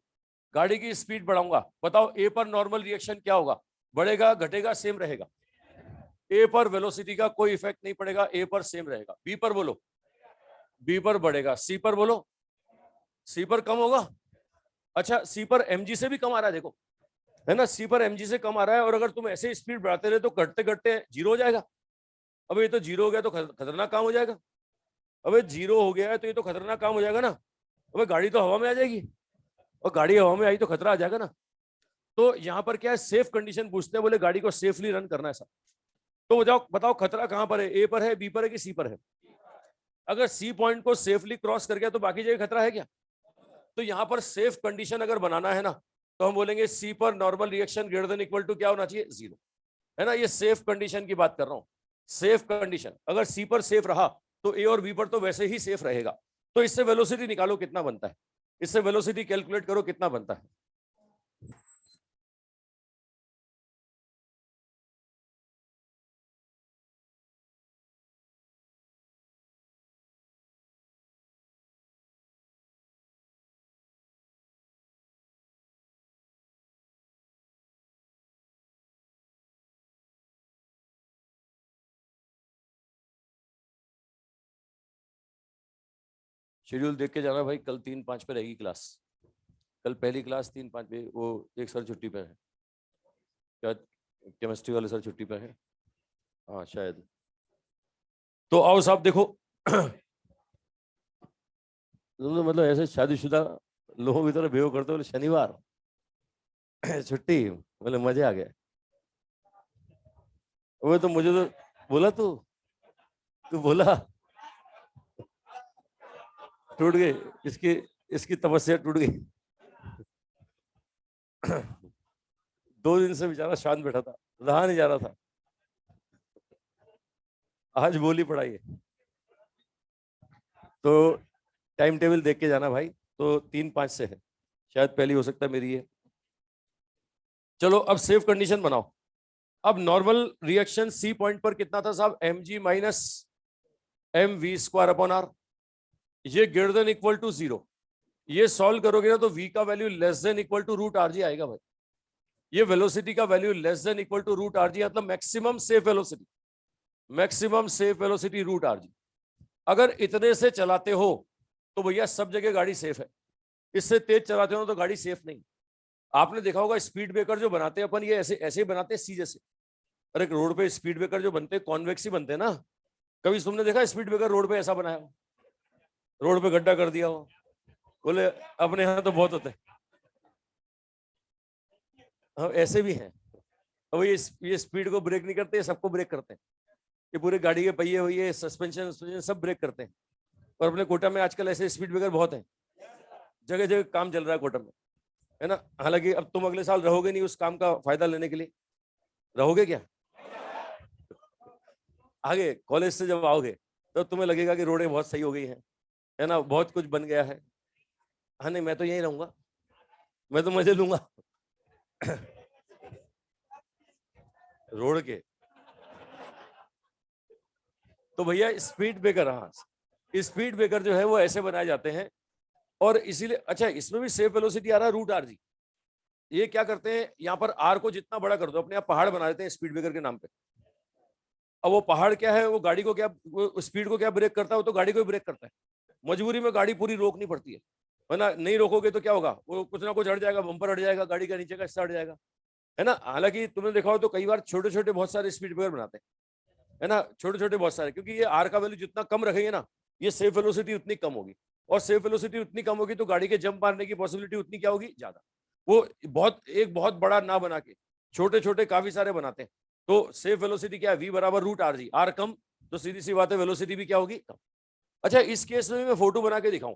गाड़ी की स्पीड बढ़ाऊंगा। बताओ ए पर नॉर्मल रिएक्शन क्या होगा? बढ़ेगा, घटेगा, सेम रहेगा? ए पर वेलोसिटी का कोई इफेक्ट नहीं पड़ेगा, ए पर सेम रहेगा। बी पर बोलो? बी पर बढ़ेगा। सी पर बोलो? सी पर कम होगा। अच्छा, सी पर एमजी से भी कम आ रहा है, देखो, है ना? सी पर एमजी से कम आ रहा है, और अगर तुम ऐसे स्पीड बढ़ाते रहे तो घटते घटते जीरो हो जाएगा। अब ये तो जीरो हो गया तो खतरनाक काम हो जाएगा। अबे जीरो हो गया है तो ये तो खतरनाक काम हो जाएगा ना। अबे गाड़ी तो हवा में आ जाएगी, और गाड़ी हवा में आई तो खतरा आ जाएगा ना। तो यहाँ पर क्या है, सेफ कंडीशन पूछते हैं, बोले गाड़ी को सेफली रन करना है सब। तो बताओ बताओ खतरा कहां पर है? ए पर है, बी पर है, कि सी पर है? अगर सी पॉइंट को सेफली क्रॉस कर गया तो बाकी जगह खतरा है क्या? तो यहाँ पर सेफ कंडीशन अगर बनाना है ना, तो हम बोलेंगे सी पर normal reaction greater than equal to क्या होना चाहिए? जीरो। है ना? ये सेफ कंडीशन की बात कर रहा हूं। सेफ कंडीशन, अगर सी पर सेफ रहा तो ए और बी पर तो वैसे ही सेफ रहेगा। तो इससे वेलोसिटी निकालो कितना बनता है, इससे वेलोसिटी कैलकुलेट करो कितना बनता है। शेड्यूल देख के जाना भाई, कल 3-5 पे रहेगी क्लास। कल पहली क्लास 3-5 पे, वो एक सर छुट्टी पे है, क्या केमिस्ट्री वाले सर छुट्टी पे है, हाँ शायद। तो आओ साहब देखो तो मतलब ऐसे शादीशुदा लोगों की तरह बिहेव करते हो, शनिवार छुट्टी, मतलब मजे आ गए। वो तो मुझे तो बोला, तू बोला टूट गई, इसकी इसकी तपस्या टूट गई 2 दिन से बेचारा शांत बैठा था, रहा नहीं जा रहा था, आज बोली पढ़ाई है। तो टाइम टेबल देख के जाना भाई, तो 3-5 से है, शायद पहली हो सकता है मेरी है। चलो अब सेफ कंडीशन बनाओ। अब नॉर्मल रिएक्शन सी पॉइंट पर कितना था साहब, M G minus M V square upon R, ये ग्रेटर देन इक्वल टू 0। ये सॉल्व करोगे ना तो v का value less than equal to root R G आएगा भाई। ये वेलोसिटी का value less than equal to root R G, मतलब maximum safe velocity, maximum safe velocity root R G. अगर इतने से चलाते हो तो भैया सब जगह गाड़ी सेफ है, इससे तेज चलाते हो तो गाड़ी सेफ नहीं। आपने देखा होगा स्पीड ब्रेकर जो बनाते हैं अपन, ये ऐसे ऐसे बनाते हैं सीधे से। अरे रोड पे स्पीड ब्रेकर जो बनते हैं कॉन्वेक्स ही बनते हैं ना। कभी तुमने देखा स्पीड ब्रेकर रोड पे ऐसा बनाया हो, रोड पे गड्ढा कर दिया हो? बोले अपने यहाँ तो बहुत होते हैं। हाँ ऐसे भी हैं। अब ये स्पीड को ब्रेक नहीं करते, सबको ब्रेक करते हैं। ये पूरे गाड़ी के पहिए वही सस्पेंशन सब ब्रेक करते हैं। और अपने कोटा में आजकल ऐसे स्पीड ब्रेकर बहुत हैं, जगह जगह काम चल रहा है कोटा में, है ना। हालांकि अब तुम अगले साल रहोगे नहीं उस काम का फायदा लेने के लिए, रहोगे क्या? आगे कॉलेज से जब आओगे तो तुम्हें लगेगा कि रोडें बहुत सही हो गई हैं, है ना, बहुत कुछ बन गया है। हाँ नहीं मैं तो यहीं रहूंगा, मैं तो मजे लूंगा रोड के। तो भैया स्पीड ब्रेकर, हाँ स्पीड ब्रेकर जो है वो ऐसे बनाए जाते हैं। और इसीलिए अच्छा इसमें भी सेफ वेलोसिटी आ रहा है रूट आर जी। ये क्या करते हैं, यहाँ पर आर को जितना बड़ा कर दो, अपने आप पहाड़ बना देते हैं स्पीड ब्रेकर के नाम पे। अब वो पहाड़ क्या है, वो गाड़ी को क्या, वो स्पीड को क्या ब्रेक करता है, वो तो गाड़ी को ही ब्रेक करता है। मजबूरी में गाड़ी पूरी रोकनी पड़ती है ना, नहीं रोकोगे तो क्या होगा, वो कुछ ना कुछ हट जाएगा, बम्पर हट जाएगा, गाड़ी का नीचे का हिस्सा हट जाएगा, है ना। हालांकि तुमने देखा हो तो कई बार छोटे छोटे बहुत सारे स्पीड ब्रेकर बनाते हैं, है ना, छोटे छोटे बहुत सारे, क्योंकि ये आर का वैल्यू जितना कम रखेंगे ना, ये सेफ वेलोसिटी उतनी कम होगी। और सेफ वेलोसिटी उतनी कम होगी तो गाड़ी के जंप मारने की पॉसिबिलिटी उतनी क्या होगी, ज्यादा। वो बहुत बड़ा ना बना के छोटे छोटे काफी सारे बनाते हैं। तो सेफ वेलोसिटी क्या है, वी बराबर रूट आर जी, आर कम तो सीधी सी बात है वेलोसिटी भी क्या होगी, कम। अच्छा इस केस में भी मैं फोटो बना के दिखाऊं,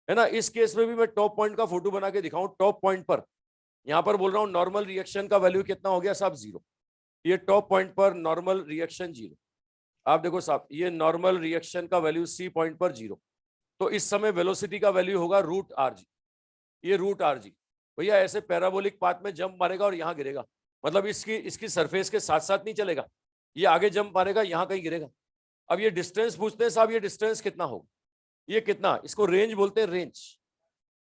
है ना, इस केस में भी मैं टॉप पॉइंट का फोटो बना के दिखाऊं, टॉप पॉइंट पर यहां पर बोल रहा हूं नॉर्मल रिएक्शन का वैल्यू कितना हो गया साहब, 0। ये टॉप पॉइंट पर नॉर्मल रिएक्शन 0। आप देखो साहब ये नॉर्मल रिएक्शन का वैल्यू सी पॉइंट पर 0। तो इस समय वेलोसिटी का वैल्यू होगा रूट आर जी, ये रूट आर जी। भैया ऐसे पैराबोलिक पाथ में जंप मारेगा और यहाँ गिरेगा, मतलब इसकी इसकी सरफेस के साथ साथ नहीं चलेगा, ये आगे जंप मारेगा यहाँ कहीं गिरेगा। अब ये डिस्टेंस पूछते हैं साहब, ये डिस्टेंस कितना होगा, ये कितना, इसको रेंज बोलते हैं, रेंज,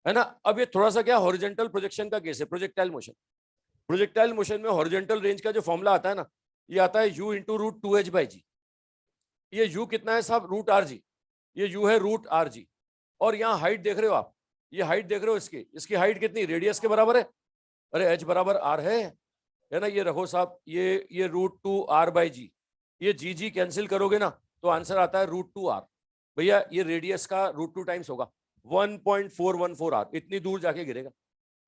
है ना। अब ये थोड़ा सा क्या हॉरिजॉन्टल प्रोजेक्शन का केस है, प्रोजेक्टाइल मोशन। प्रोजेक्टाइल मोशन में हॉरिजॉन्टल रेंज का जो फॉर्मूला आता है ना, ये आता है u इंटू रूट 2h/g। ये u कितना है साहब, रूट आर जी, ये u है रूट आर जी। और यहाँ हाइट देख रहे हो आप, ये हाइट देख रहे हो, इसकी हाइट कितनी, रेडियस के बराबर है। अरे h बराबर r है ना, ये रखो साहब, ये रूट 2r/g, ये जी कैंसिल करोगे ना तो आंसर आता है रूट 2r। भैया ये रेडियस का रूट 2 टाइम्स होगा, 1.414r, इतनी दूर जाके गिरेगा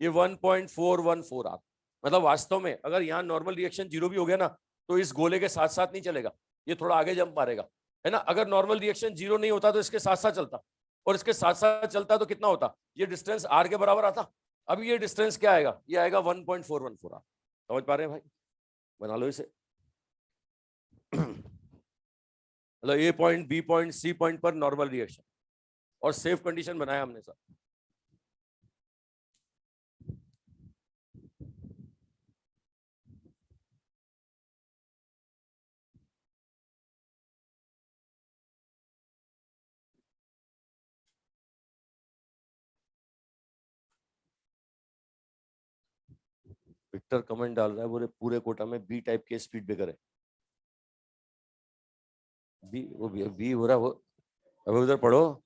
ये 1.414r। मतलब वास्तव में अगर यहाँ नॉर्मल रिएक्शन 0 भी हो गया ना तो इस गोले के साथ साथ नहीं चलेगा, ये थोड़ा आगे जंप मारेगा, है ना। अगर नॉर्मल रिएक्शन 0 नहीं होता तो इसके साथ साथ चलता, और इसके साथ साथ चलता तो कितना होता, ये डिस्टेंस r के बराबर आता। अब ये डिस्टेंस क्या आएगा, ये आएगा 1.414r। समझ पा रहे हैं भाई, बना लो इसे मतलब A point, B point, C point पर नॉर्मल रिएक्शन और सेफ कंडीशन बनाया हमने सर। विक्टर कमेंट डाल रहा है, पूरे पूरे कोटा में बी टाइप के स्पीड ब्रेकर है। बी वो बी हो रहा है वो, अभी उधर पढ़ो।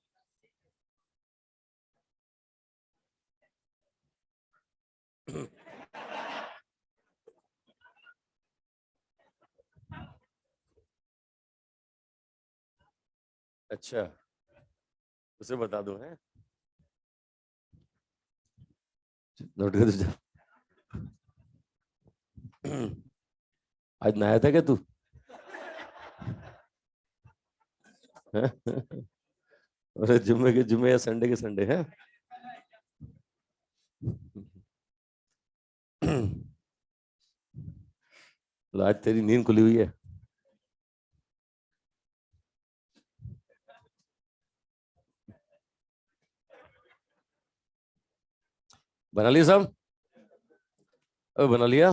अच्छा, उसे बता दो है, नोट कर दो। आज नहाया था क्या तू? अरे जुम्मे के जुम्मे या संडे के संडे है। तो आज तेरी नींद खुली हुई है। बना लिया सब? अब बना लिया।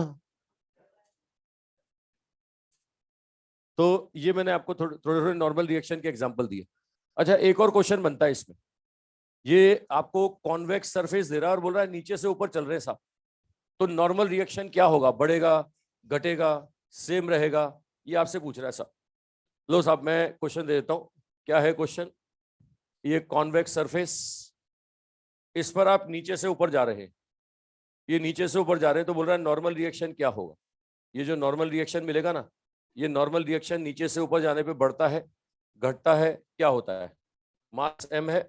तो ये मैंने आपको थोड़े थोड़े नॉर्मल रिएक्शन के एग्जांपल दिए। अच्छा, एक और क्वेश्चन बनता है इसमें। ये आपको कॉन्वेक्स सरफेस दे रहा है और बोल रहा है नीचे से ऊपर चल रहे हैं साहब, तो नॉर्मल रिएक्शन क्या होगा? बढ़ेगा, घटेगा, सेम रहेगा? ये आपसे पूछ रहा है साहब। लो साहब, मैं क्वेश्चन दे देता हूं। क्या है क्वेश्चन? ये कॉन्वेक्स सरफेस, इस पर आप नीचे से ऊपर जा रहे हैं, ये नीचे से ऊपर जा रहे हैं, तो बोल रहा है नॉर्मल रिएक्शन क्या होगा? ये जो नॉर्मल रिएक्शन मिलेगा ना, ये नॉर्मल रिएक्शन नीचे से ऊपर जाने पे बढ़ता है, घटता है, क्या होता है? मास m है,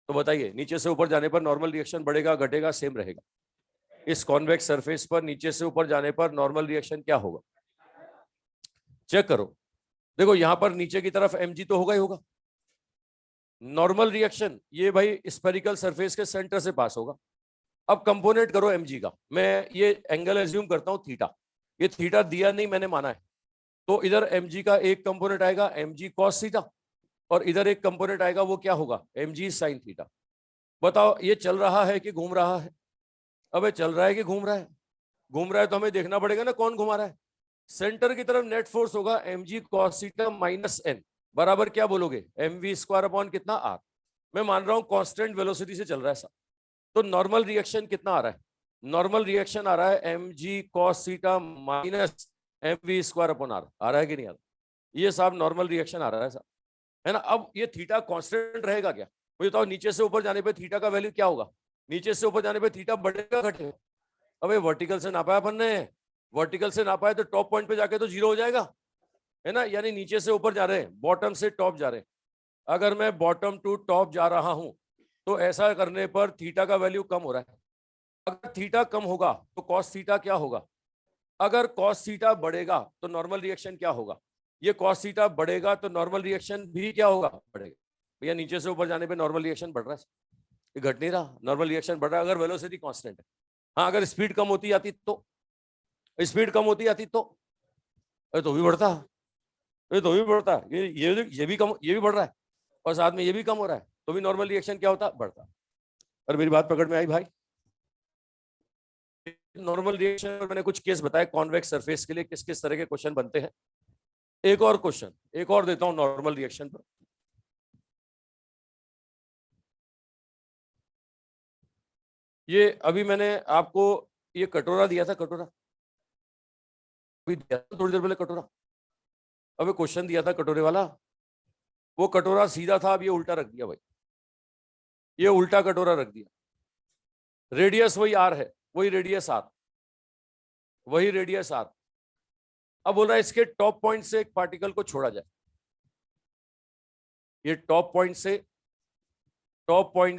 तो बताइए नीचे से ऊपर जाने पर नॉर्मल रिएक्शन बढ़ेगा, घटेगा, सेम रहेगा? इस कॉन्वेक्स सरफेस पर नीचे से ऊपर जाने पर नॉर्मल रिएक्शन क्या होगा? चेक करो। देखो यहां पर नीचे की तरफ mg तो होगा ही होगा। नॉर्मल रिएक्शन ये भाई स्फेरिकल सरफेस के सेंटर से पास होगा। अब कंपोनेंट करो mg का। मैं ये एंगल एज्यूम करता हूं थीटा, ये थीटा दिया नहीं, मैंने माना है। तो इधर mg का एक कंपोनेंट आएगा mg cos थीटा, और इधर एक कंपोनेंट आएगा, वो क्या होगा? mg sin theta. बताओ ये चल रहा है कि घूम रहा है? अबे चल रहा है कि घूम रहा है? घूम रहा है तो हमें देखना पड़ेगा ना कौन घुमा रहा है। सेंटर की तरफ नेट फोर्स होगा mg cos theta minus n, बराबर क्या बोलोगे? mv स्क्वायर अपॉन कितना r। मैं मान रहा हूं कांस्टेंट वेलोसिटी से चल रहा है सब। तो नॉर्मल रिएक्शन कितना आ रहा है? नॉर्मल रिएक्शन आ रहा है mg cos theta minus mv square upon r। आ रहा है कि नहीं आ रहा? ये साहब नॉर्मल रिएक्शन आ रहा है साहब, है ना? अब ये थीटा कांस्टेंट रहेगा क्या? मुझे बताओ नीचे से ऊपर जाने पे थीटा का वैल्यू क्या होगा? नीचे से ऊपर जाने पे थीटा बढ़ेगा, घटेगा? अबे वर्टिकल से नापा है अपन ने, वर्टिकल से नापा है तो टॉप पॉइंट पे जाके तो जीरो हो जाएगा, है ना? यानी नीचे से ऊपर जा रहे हैं, बॉटम से टॉप जा रहे हैं। अगर मैं बॉटम टू टॉप जा रहा हूं, तो ऐसा करने पर थीटा का वैल्यू कम हो रहा है। अगर थीटा कम होगा तो कॉस थीटा क्या होगा? अगर कॉस थीटा बढ़ेगा तो नॉर्मल रिएक्शन क्या होगा? ये कॉस थीटा बढ़ेगा तो नॉर्मल रिएक्शन भी क्या होगा? बढ़ेगा। भैया नीचे से ऊपर जाने पे नॉर्मल रिएक्शन बढ़ रहा है, ये घट नहीं रहा, नॉर्मल रिएक्शन बढ़ रहा है अगर वेलोसिटी कांस्टेंट है। हाँ, अगर स्पीड कम होती जाती तो, स्पीड कम होती जाती तो भी बढ़ता, ये तो भी बढ़ता, ये भी कम, ये भी बढ़ रहा है, और साथ में ये भी कम हो रहा है, तो भी नॉर्मल रिएक्शन क्या होता? बढ़ता। और मेरी बात पकड़ में आई भाई? नॉर्मल रिएक्शन में मैंने कुछ केस बताए कॉन्वेक्स सरफेस के लिए किस किस तरह के क्वेश्चन बनते हैं। एक और क्वेश्चन, एक और देता हूं नॉर्मल रिएक्शन पर। ये अभी मैंने आपको ये कटोरा दिया था, कटोरा अभी दिया था थोड़ी देर पहले कटोरा। अबे क्वेश्चन दिया था कटोरे वाला, वो कटोरा सीधा था, अब ये उल्टा रख दिया भाई, ये उल्टा कटोरा रख दिया। रेडियस वही आर है, वही रेडियस आर, वही रेडियस आर। अब बोल रहा है इसके टॉप पॉइंट से एक पार्टिकल को छोड़ा जाए, ये टॉप पॉइंट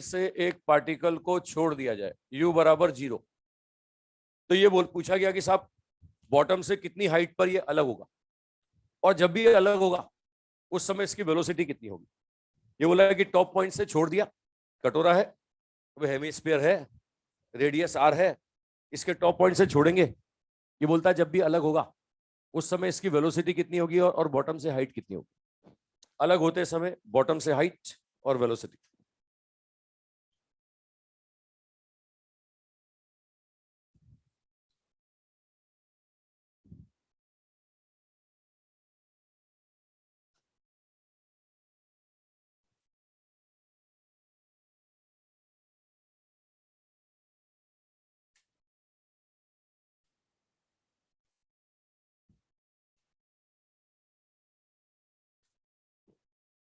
से एक पार्टिकल को छोड़ दिया जाए, u बराबर 0। तो ये बोल पूछा गया कि साहब बॉटम से कितनी हाइट पर ये अलग होगा, और जब भी ये अलग होगा उस समय इसकी वेलोसिटी कितनी होगी? ये बोला है कि टॉप पॉइंट से छोड़ दिया, कटोरा है, वो हेमिस्फीयर है, रेडियस आर है, इसके टॉप पॉइंट से छोड़ेंगे। ये बोलता है जब भी अलग होगा उस समय इसकी वेलोसिटी कितनी होगी और बॉटम से हाइट कितनी होगी? अलग होते समय बॉटम से हाइट और वेलोसिटी।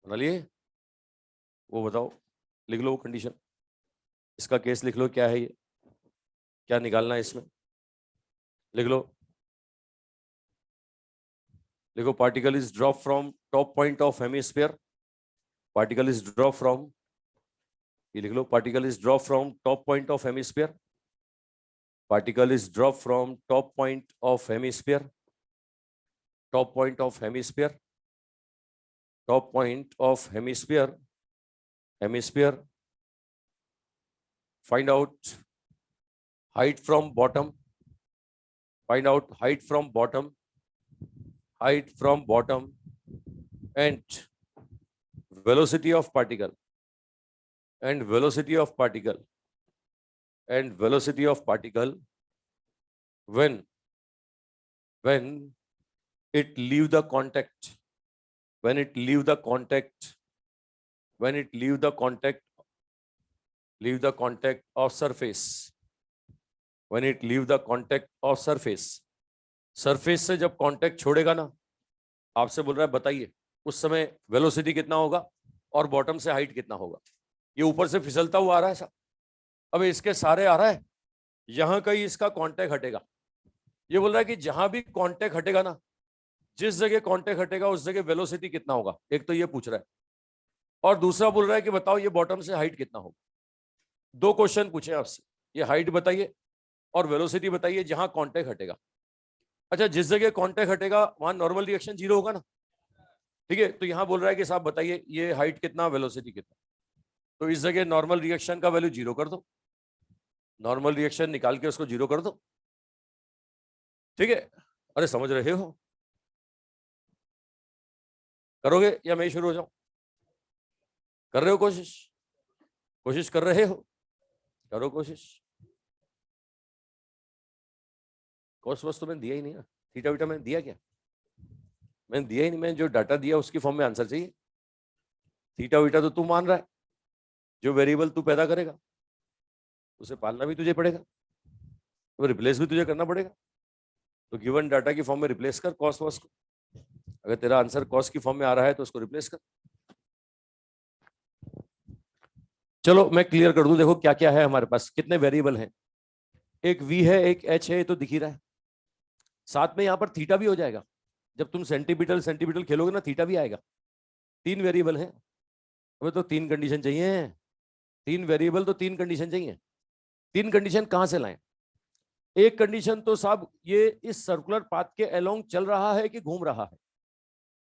बना लिए? वो बताओ, लिख लो वो कंडीशन, इसका केस लिख लो, क्या है ये, क्या निकालना है इसमें, लिख लो। देखो particle is drop from top point of hemisphere particle is drop from, ये लिख लो, particle is drop from top point of hemisphere, particle is drop from top point of hemisphere, top point of hemisphere, top point of hemisphere, hemisphere, find out height from bottom, find out height from bottom, height from bottom, and velocity of particle, and velocity of particle, and velocity of particle when it leave the contact, when it leave the contact, when it leave the contact, leave the contact of surface, when it leave the contact of surface, surface से जब contact छोड़ेगा ना, आपसे बोल रहा है बताइए उस समय वेलोसिटी कितना होगा और बॉटम से हाइट कितना होगा। ये ऊपर से फिसलता हुआ आ रहा है साहब, अब इसके सारे आ रहा है, यहां कहीं इसका कांटेक्ट हटेगा। ये बोल रहा है कि जहां भी कांटेक्ट हटेगा ना, जिस जगह कांटेक्ट हटेगा उस जगह वेलोसिटी कितना होगा, एक तो ये पूछ रहा है, और दूसरा बोल रहा है कि बताओ ये बॉटम से हाइट कितना होगा। दो क्वेश्चन पूछे आपसे, ये हाइट बताइए और वेलोसिटी बताइए जहां कांटेक्ट हटेगा। अच्छा, जिस जगह कांटेक्ट हटेगा वहां नॉर्मल रिएक्शन जीरो होगा ना, ठीक है। तो यहां बोल रहा है कि साहब बताइए ये हाइट कितना, वेलोसिटी कितना, तो इस जगह नॉर्मल रिएक्शन का वैल्यू जीरो कर दो, नॉर्मल रिएक्शन निकाल के उसको जीरो कर दो, ठीक है। अरे समझ रहे हो, करोगे या मैं शुरू हो जाऊं? कर रहे हो कोशिश? कोशिश कर रहे हो? करो कोशिश। कॉस वॉस तो मैंने दिया ही नहीं ना, थीटा वीटा मैंने दिया क्या? मैंने दिया ही नहीं, मैंने जो डाटा दिया उसकी फॉर्म में आंसर चाहिए। थीटा वीटा तो तू मान रहा है, जो वेरिएबल तू पैदा करेगा उसे पालना भी तुझे पड़ेगा, तो रिप्लेस भी तुझे करना पड़ेगा। तो गिवन डाटा की फॉर्म में रिप्लेस कर कॉस वॉस को, अगर तेरा आंसर कॉस की फॉर्म में आ रहा है तो उसको रिप्लेस कर। चलो मैं क्लियर कर दूं, देखो क्या क्या है हमारे पास, कितने वेरिएबल हैं, एक v है, एक h है, तो दिख ही रहा है, साथ में यहां पर थीटा भी हो जाएगा। जब तुम सेंटीमीटर सेंटीमीटर खेलोगे ना, थीटा भी आएगा। तीन वेरिएबल हैं, हमें तो तीन कंडीशन चाहिए, तीन वेरिएबल तो तीन कंडीशन चाहिए। तीन कंडीशन कहां से लाएं? एक कंडीशन तो साहब ये इस सर्कुलर पाथ के अलोंग चल रहा है कि घूम रहा है,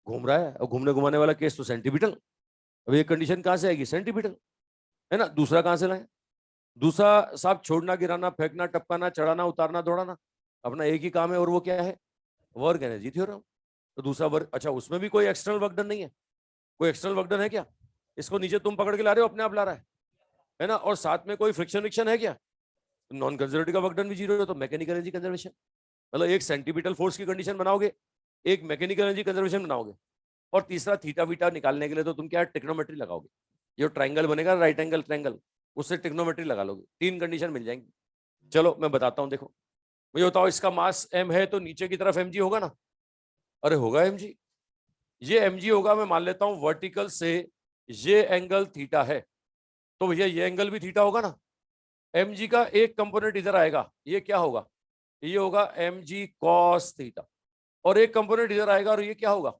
घूम रहा है, और घूमने घुमाने वाला केस तो सेंटीमीटर। अब ये कंडीशन कहां से आएगी? सेंटीमीटर, है ना। दूसरा कहां से लाएं? दूसरा साहब छोड़ना, गिराना, फेंकना, टपकाना, चढ़ाना, उतारना, दौड़ाना, अपना एक ही काम है, और वो क्या है? Work energy theorem. तो दूसरा वर्क, अच्छा उसमें भी कोई एक्सटर्नल वर्क डन नहीं है, कोई एक्सटर्नल वर्क डन है क्या? इसको नीचे तुम पकड़ के ला रहे हो, अपने आप ला रहा है ना, और साथ में कोई फ्रिक्शन विक्शन है क्या? नॉन कंजर्वेटिव का वर्क डन भी जीरो है, तो मैकेनिकल एनर्जी कंजर्वेशन, मतलब एक सेंटीमीटर फोर्स की कंडीशन बनाओगे, एक मैकेनिकल एनर्जी कंजर्वेशन बनाओगे, और तीसरा थीटा वीटा निकालने के लिए तो तुम क्या ट्रिग्नोमेट्री लगाओगे, ये ट्राइंगल बनेगा राइट एंगल ट्राइंगल, उससे ट्रिग्नोमेट्री लगा लोगे, तीन कंडीशन मिल जाएंगी। चलो मैं बताता हूं, देखो मुझे बताओ, इसका मास m है तो नीचे की तरफ mg होगा ना? अरे होगा mg, ये mg होगा, मैं मान लेता हूं वर्टिकल से ये एंगल थीटा है, तो भैया ये एंगल भी थीटा होगा ना। mg का एक कंपोनेंट इधर आएगा, ये क्या होगा? ये होगा mg cos थीटा, और एक कंपोनेंट इधर आएगा और ये क्या होगा?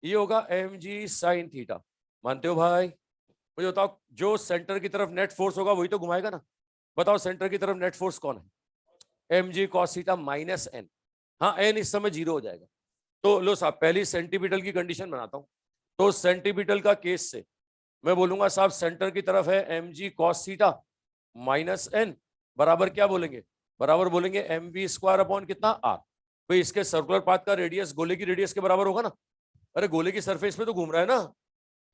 ये होगा mg sin थीटा। मानते हो भाई? मुझे बताओ, जो सेंटर की तरफ नेट फोर्स होगा वही तो घुमाएगा ना। बताओ सेंटर की तरफ नेट फोर्स कौन है? mg cos theta minus n। हाँ, n इस समय जीरो हो जाएगा। तो लो साहब, पहली सेंटीमीटर की कंडीशन बनाता हूं। तो सेंटीमीटर का केस से मैं बोलूंगा साहब, सेंटर की तरफ है mg cos theta minus n, बराबर क्या बोलेंगे? बराबर बोलेंगे mv स्क्वायर अपॉन कितना, r। भाई इसके सर्कुलर पाथ का रेडियस गोले की रेडियस के बराबर होगा ना। अरे गोले की सरफेस पे तो घूम रहा है ना,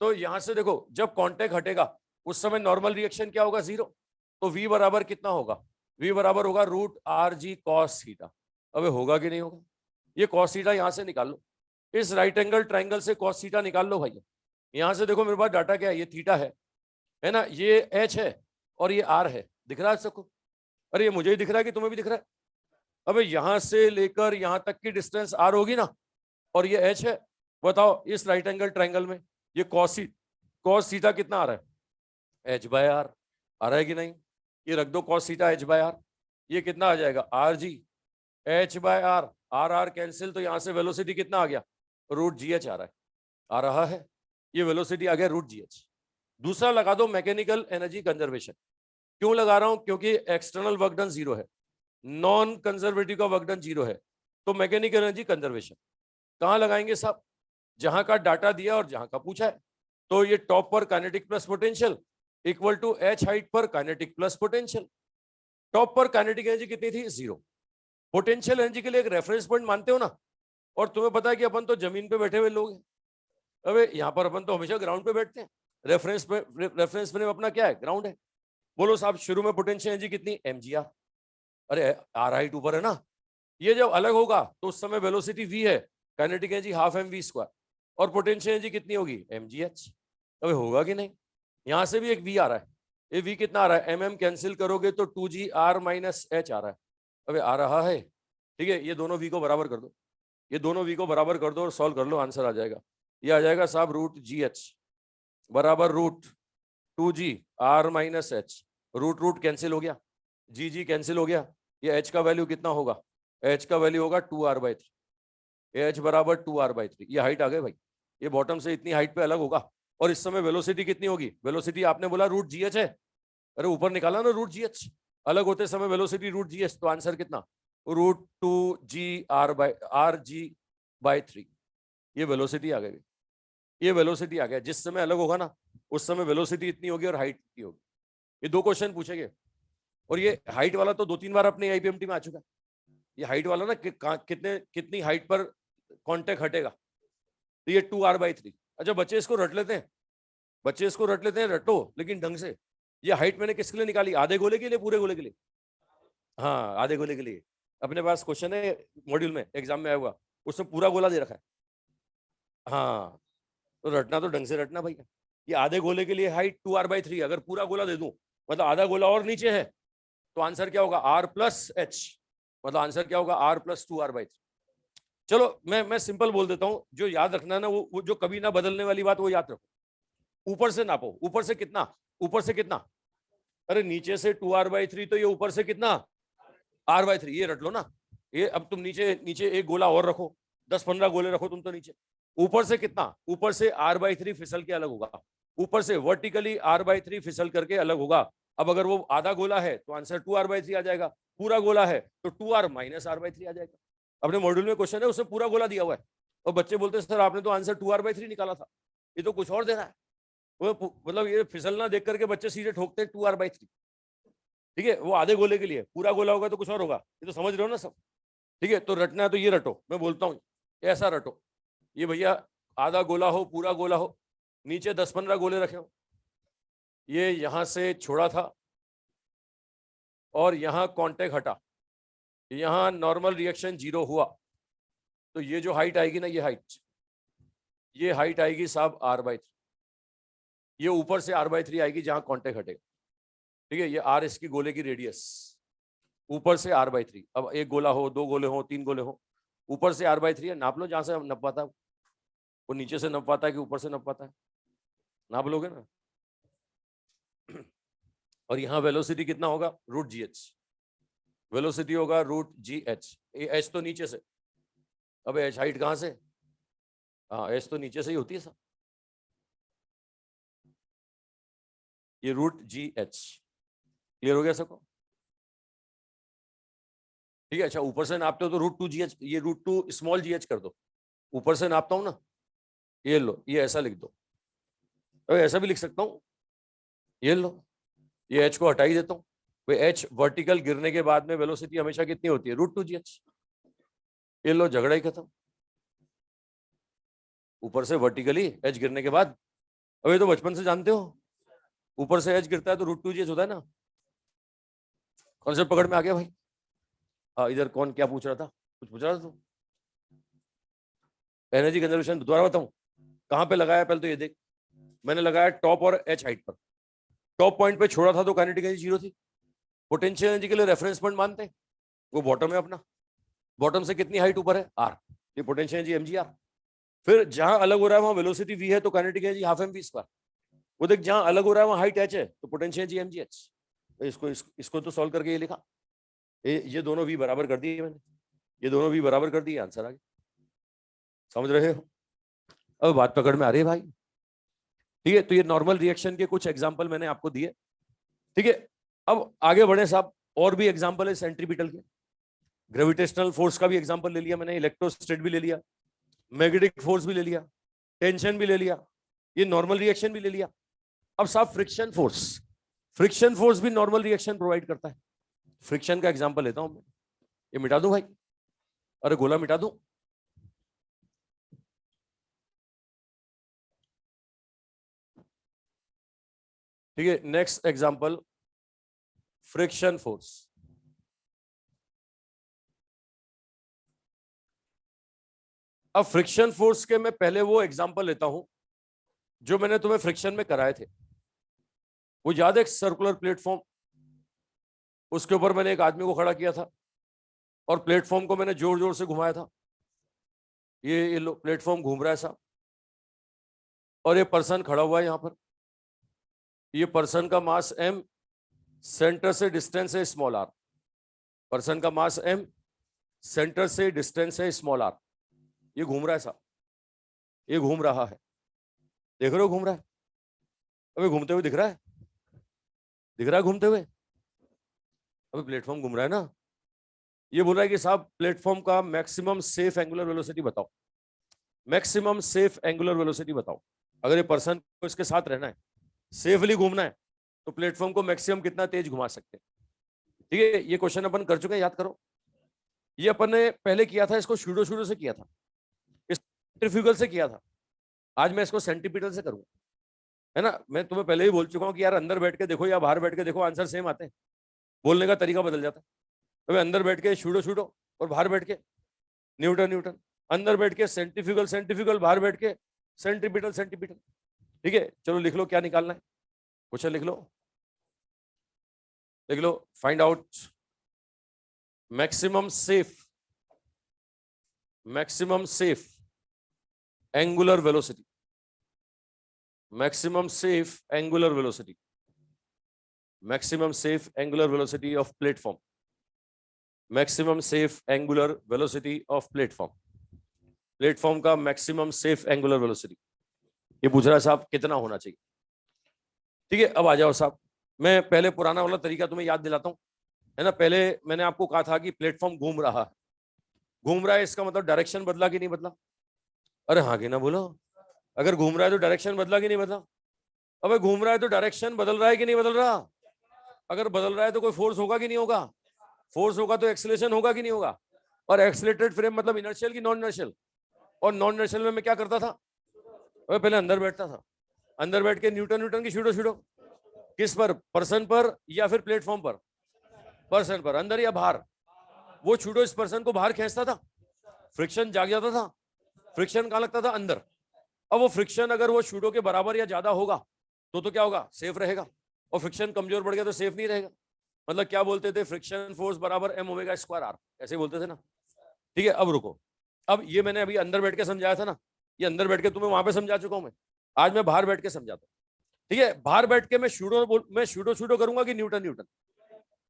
तो यहां से देखो जब कांटेक्ट हटेगा उस समय नॉर्मल रिएक्शन क्या होगा? जीरो। तो v बराबर कितना होगा? v बराबर होगा root R G cos theta. अबे होगा कि नहीं होगा? ये कॉस थीटा यहां से निकाल लो, इस राइट एंगल ट्राइंगल से कॉस थीटा निकाल लो भाई। यहां से देखो मेरे पास डाटा क्या है, ये थीटा है ना, ये h है और ये r है, दिख रहा है सबको? अरे ये मुझे ही दिख रहा है कि तुम्हें भी दिख रहा है? अबे यहां से लेकर यहां तक की डिस्टेंस r होगी ना, और ये h है। बताओ इस राइट एंगल ट्राइंगल में ये कॉस थीटा कितना आ रहा है? h बाय आर आ रहा है कि नहीं? ये रख दो cos theta h by R, ये कितना आ जाएगा? R G h by R, R R cancel, तो यहां से वेलोसिटी कितना आ गया? रूट जी एच आ रहा है, आ रहा है। ये वेलोसिटी आ गया रूट जी एच। दूसरा लगा दो मैकेनिकल एनर्जी कंजर्वेशन। क्यों लगा रहा हूं? क्योंकि एक्सटर्नल वर्क डन जीरो है, नॉन कंजर्वेटिव का वर्क डन जीरो है, तो मैकेनिकल एनर्जी कंजर्वेशन कहां लगाएंगे साहब? जहां का डाटा दिया और जहां का पूछा है। तो ये टॉप पर kinetic plus potential equal to H height पर काइनेटिक प्लस पोटेंशियल। टॉप पर काइनेटिक एनर्जी कितनी थी? जीरो। पोटेंशियल एनर्जी के लिए एक रेफरेंस पॉइंट मानते हो ना, और तुम्हें पता है कि अपन तो जमीन पे बैठे हुए लोग हैं। अबे यहाँ पर अपन तो हमेशा ग्राउंड पे बैठते हैं। रेफरेंस फ्रेम अपना क्या है? ग्राउंड है। बोलो साहब शुरू में पोटेंशियल एनर्जी कितनी? mgr। अरे आर हाइट ऊपर है ना, ये जब अलग होगा तो उस समय वेलोसिटी v है, kinetic energy half M V square, और पोटेंशियल एनर्जी कितनी होगी? mgh। अबे होगा कि नहीं? यहां से भी एक v आ रहा है, ये v कितना आ रहा है? mm कैंसिल करोगे तो 2gr माइनस h आ रहा है। अबे आ रहा है, ठीक है। ये दोनों v को बराबर कर दो, ये दोनों v को बराबर कर दो और सॉल्व कर लो, आंसर आ जाएगा। ये आ जाएगा साहब रूट जी एच बराबर root 2g r minus H. Root root cancel हो गया, जी जी कैंसिल हो गया। ये h का वैल्यू कितना होगा? h का वैल्यू होगा 2r/3। h बराबर 2r/3। ये हाइट आ गई भाई, ये बॉटम से इतनी हाइट पे अलग होगा। और इस समय वेलोसिटी कितनी होगी? वेलोसिटी आपने बोला रूट जी एच है, अरे ऊपर निकाला ना रूट जी एच, अलग होते समय वेलोसिटी रूट जी एच, तो आंसर कितना? Root 2g r/3। ये वेलोसिटी आ गई, ये वेलोसिटी आ गया। जिस समय अलग होगा ना उस समय वेलोसिटी इतनी होगी और हाइट इतनी होगी। ये दो क्वेश्चन पूछेंगे, और ये हाइट वाला तो 2-3 बार अपने आईपीएमटी में आ चुका है। ये हाइट वाला ना कितनी हाइट पर कॉन्टेक्ट हटेगा, तो ये 2r/3। अच्छा बच्चे इसको रट लेते हैं, बच्चे इसको रट लेते हैं, रटो लेकिन ढंग से। ये हाइट मैंने किसके लिए निकाली? आधे गोले के लिए, पूरे गोले के लिए? हाँ आधे गोले के लिए। अपने पास क्वेश्चन है मॉड्यूल में, एग्जाम में आया हुआ, उसमें पूरा गोला दे रखा है। हाँ तो रटना तो ढंग से रटना भैया। ये आधे गोले के लिए हाइट 2r/3, अगर पूरा गोला दे दूं मतलब आधा गोला और नीचे है, तो आंसर क्या होगा? r प्लस एच, मतलब आंसर क्या होगा? r plus 2r/3। चलो मैं सिंपल बोल देता हूं, जो याद रखना है ना वो जो कभी ना बदलने वाली बात वो याद रखो। ऊपर से नापो, ऊपर से कितना? ऊपर से कितना? अरे नीचे से 2r/3, तो ये ऊपर से कितना? r/3। ये रट लो ना। ये अब तुम नीचे नीचे एक गोला और रखो, 10-15 गोले रखो तुम तो नीचे। ऊपर से कितना? ऊपर से r/3 फिसल के अलग होगा, ऊपर से वर्टिकली r/3 फिसल करके अलग होगा। अब अगर वो आधा गोला है तो आंसर 2r/3 आ जाएगा, पूरा गोला है तो 2r माइनस r/3 आ जाएगा। अपने मॉड्यूल में क्वेश्चन है उसमें पूरा गोला दिया हुआ है, और बच्चे बोलते हैं सर आपने तो आंसर 2r/3 निकाला था, ये तो कुछ और दे रहा है। वो मतलब ये फिसलना देख करके बच्चे सीधे ठोकते हैं 2r/3। ठीक है, वो आधे गोले के लिए, पूरा गोला होगा तो कुछ और होगा, ये तो समझ रहे हो ना सब? ठीक है, तो रटना है तो ये रटो, मैं बोलता हूँ ऐसा रटो। ये भैया आधा गोला हो, पूरा गोला हो, नीचे 10-15 गोले रखे हो, ये यहां से छोड़ा था और यहां कांटेक्ट हटा, यहां नॉर्मल रिएक्शन जीरो हुआ, तो ये जो हाइट आएगी ना, ये हाइट आएगी साहब r/3। ये ऊपर से r/3 आएगी जहां कांटेक्ट हटेगा। ठीक है, ये r इसकी गोले की रेडियस, ऊपर से r/3। अब एक गोला हो, दो गोले हो, तीन गोले हो, ऊपर से r/3 है, नाप लो जहां से नप पाता है। वो नीचे से नप पाता है कि ऊपर से नप पाता है? नाप लोगे ना। और यहाँ वेलोसिटी कितना होगा? Root G H. वेलोसिटी होगा रूट जी एच। एच तो नीचे से, अब एच हाइट कहां से? हाँ एच तो नीचे से ही होती है सर, ये रूट जी एच। क्लियर हो गया सबको? ठीक है। अच्छा ऊपर से नापते हो तो रूट 2g/h, ये रूट 2 स्मॉल g/h कर दो। ऊपर से नापता हूं ना, ये लो, ये ऐसा लिख दो, तो ऐसा भी लिख सकता हूँ, ये लो, ये h को हटा ही देता हूँ। भाई h वर्टिकल गिरने के बाद में वेलोसिटी हमेशा कितनी होती है? Root 2g/h। ये लो, झगड़ा ही खत्म। ऊपर से वर्टिकली h गिरने के बाद, अब ये तो बचपन से जानते हो, ऊपर से h गिरता है तो रूट 2g/h होता है ना। कॉन्सेप्ट पकड़ में आ गया भाई? हाँ, इधर कौन क्या पूछ रहा था? कुछ पूछ रहा था तू? एनर्जी कंजर्वेशन दोबारा बताऊं कहां पे लगाया? पहले तो ये देख, मैंने लगाया टॉप और एच हाइट पर। टॉप पॉइंट पे छोड़ा था तो काइनेटिक एनर्जी जीरो थी। पोटेंशियल एनर्जी के लिए रेफरेंस पॉइंट मानते हैं, वो बॉटम है अपना। बॉटम से कितनी हाइट ऊपर है? आर, ये पोटेंशियल एनर्जी mgr। फिर जहां अलग हो रहा है वहां वेलोसिटी v है तो kinetic energy half M V square. वो देख जहां अलग हो रहा है वहां हाइट h है तो पोटेंशियल एनर्जी mgh। तो इसको तो सॉल्व करके ये लिखा, ये दोनों v बराबर कर दिए मैंने, ये दोनों v बराबर कर दिए, आंसर आ गया। समझ रहे हो? अब बात पकड़ में आ रही है भाई? ठीक है, तो ये नॉर्मल रिएक्शन के कुछ एग्जांपल मैंने आपको दिए। ठीक है, अब आगे बढ़े साहब, और भी एग्जांपल है सेंट्रीपिटल के। ग्रेविटेशनल फोर्स का भी एग्जांपल ले लिया मैंने, इलेक्ट्रोस्टैट भी ले लिया, मैग्नेटिक फोर्स भी ले लिया, टेंशन भी ले लिया, ये नॉर्मल रिएक्शन भी ले लिया। अब साहब फ्रिक्शन फोर्स, फ्रिक्शन फोर्स भी नॉर्मल रिएक्शन प्रोवाइड करता है। फ्रिक्शन का एग्जांपल लेता हूं मैं, ये मिटा दूं भाई, अरे गोला मिटा दूं। ठीक है, नेक्स्ट एग्जांपल फ्रिक्शन फोर्स। अब फ्रिक्शन फोर्स के मैं पहले वो एग्जांपल लेता हूं जो मैंने तुम्हें फ्रिक्शन में कराए थे। वो याद है, एक सर्कुलर प्लेटफॉर्म, उसके ऊपर मैंने एक आदमी को खड़ा किया था और प्लेटफॉर्म को मैंने जोर जोर से घुमाया था। ये प्लेटफॉर्म घूम रहा है साहब, और ये पर्सन खड़ा हुआ है यहां पर। ये पर्सन का मास m, सेंटर से डिस्टेंस है स्मॉल r। पर्सन का मास m, सेंटर से डिस्टेंस है स्मॉल r। ये घूम रहा है साहब, ये घूम रहा है, देख रहे हो घूम रहा है। अबे घूमते हुए दिख रहा है, दिख रहा है घूमते हुए। अबे प्लेटफॉर्म घूम रहा है ना। ये बोल रहा है कि साहब प्लेटफॉर्म का मैक्सिमम सेफ एंगुलर वेलोसिटी बताओ, मैक्सिमम सेफ एंगुलर वेलोसिटी बताओ। अगर ये पर्सन को इसके साथ रहना है, सेफली घूमना है, तो प्लेटफॉर्म को मैक्सिमम कितना तेज घुमा सकते हैं। ठीक है, ये क्वेश्चन अपन कर चुके हैं, याद करो। ये अपन ने पहले किया था, इसको शूडो शूडो से किया था, सेंट्रीफ्यूगल से किया था। आज मैं इसको सेंटीपिटल से करूंगा, है ना। मैं तुम्हें पहले ही बोल चुका हूं कि यार अंदर बैठ के देखो या बाहर बैठ के देखो, आंसर सेम आते हैं, बोलने का तरीका बदल जाता है। तो अंदर बैठ के शूडो शूडो, और बाहर बैठ के न्यूटन न्यूटन, अंदर बैठ के सेंट्रीफ्यूगल सेंट्रीफ्यूगल, बाहर बैठ के सेंट्रीपिटल सेंट्रीपिटल। ठीक है, चलो लिख लो क्या निकालना है, क्वेश्चन लिख लो, लिख लो। Find out maximum safe angular velocity, maximum safe angular velocity, maximum safe angular velocity of platform, maximum safe angular velocity of platform, platform का मैक्सिमम सेफ एंगुलर वेलोसिटी। ये पूछ रहा है साहब कितना होना चाहिए। ठीक है, अब आ जाओ साहब, मैं पहले पुराना वाला तरीका तुम्हें याद दिलाता हूं, है ना। पहले मैंने आपको कहा था कि प्लेटफॉर्म घूम रहा है, घूम रहा है इसका मतलब डायरेक्शन बदला कि नहीं बदला। अरे हाँ कि ना बोलो, अगर घूम रहा है तो डायरेक्शन बदला कि नहीं बदला। अबे घूम रहा है तो डायरेक्शन बदल रहा है कि नहीं बदल रहा। अगर बदल रहा है तो कोई फोर्स होगा कि नहीं होगा, फोर्स होगा तो एक्सीलरेशन होगा कि नहीं होगा। और एक्सीलरेटेड फ्रेम मतलब इनर्शियल की नॉन इनर्शियल, और नॉन इनर्शियल में मैं क्या करता था, अबे पहले अंदर बैठता था, अंदर बैठ के न्यूटन न्यूटन की शूडो शूडो, किस पर, पर्सन पर या फिर प्लेटफॉर्म पर, पर्सन पर, अंदर या बाहर। वो शूडो इस पर्सन को बाहर खींचता था, फ्रिक्शन जाग जाता था, फ्रिक्शन कहां लगता था, अंदर। अब वो फ्रिक्शन अगर वो शूडो के बराबर या ज्यादा होगा तो क्या होगा, सेफ रहेगा, और फ्रिक्शन कमजोर बढ़ गया तो सेफ नहीं रहेगा। मतलब क्या बोलते थे, फ्रिक्शन फोर्स बराबर एम ओमेगा स्क्वायर आर, ऐसे बोलते थे ना। ठीक है, अब रुको, अब ये मैंने अभी अंदर बैठ के समझाया था ना, ये अंदर बैठ के तुम्हें वहां पे समझा चुका हूं मैं, आज मैं बाहर बैठ के समझाता हूँ। ठीक है, बाहर बैठ के मैं शूडो शूडो करूंगा कि न्यूटन न्यूटन,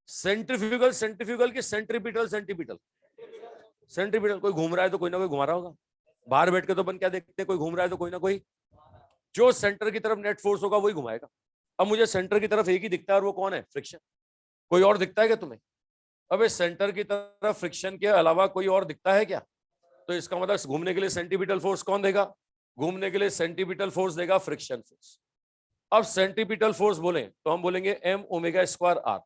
सेंट्रीफ्यूगल सेंट्रीफ्यूगल की सेंट्रीपिटल सेंट्रीपिटल, सेंट्रीपिटल। कोई घूम रहा है तो कोई ना कोई घुमा रहा होगा। बाहर बैठ के तो अपन क्या देखते हैं, कोई घूम रहा है तो कोई ना कोई, जो सेंटर की तरफ नेट फोर्स होगा वही घुमाएगा। अब मुझे सेंटर की तरफ एक ही दिखता है, और वो कौन है, फ्रिक्शन। कोई और दिखता है क्या तुम्हें। अब इस सेंटर की तरफ फ्रिक्शन के अलावा कोई और दिखता है क्या। तो इसका मतलब घूमने के लिए सेंटीपिटल फोर्स कौन देगा, घूमने के लिए सेंटीपिटल फोर्स देगा फ्रिक्शन फोर्स। अब सेंटीपिटल फोर्स बोले तो हम बोलेंगे M omega square R,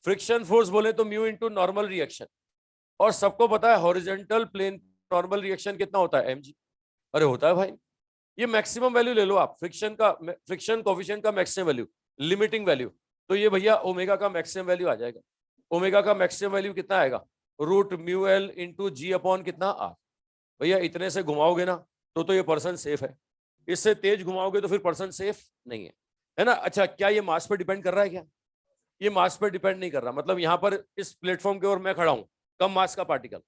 friction force बोले तो म्यू इंटू नॉर्मल रिएक्शन। और सबको पता है हॉरिजॉन्टल प्लेन नॉर्मल रिएक्शन कितना होता है, mg। अरे होता है भाई, ये मैक्सिमम वैल्यू ले लो आप, फ्रिक्शन का, फ्रिक्शन कोफिशिएंट का मैक्सिमम वैल्यू, लिमिटिंग वैल्यू। तो ये भैया ओमेगा का मैक्सिमम वैल्यू आ जाएगा। ओमेगा का मैक्सिमम वैल्यू कितना आएगा, रूट म्यू एल इंटू जी अपॉन कितना आर। भैया इतने से घुमाओगे ना तो ये पर्सन सेफ है, इससे तेज घुमाओगे तो फिर पर्सन सेफ नहीं है, है ना। अच्छा, क्या ये मास पर डिपेंड कर रहा है क्या, ये मास पर डिपेंड नहीं कर रहा। मतलब यहाँ पर इस प्लेटफॉर्म के ओर मैं खड़ा हूं, कम मास का पार्टिकल,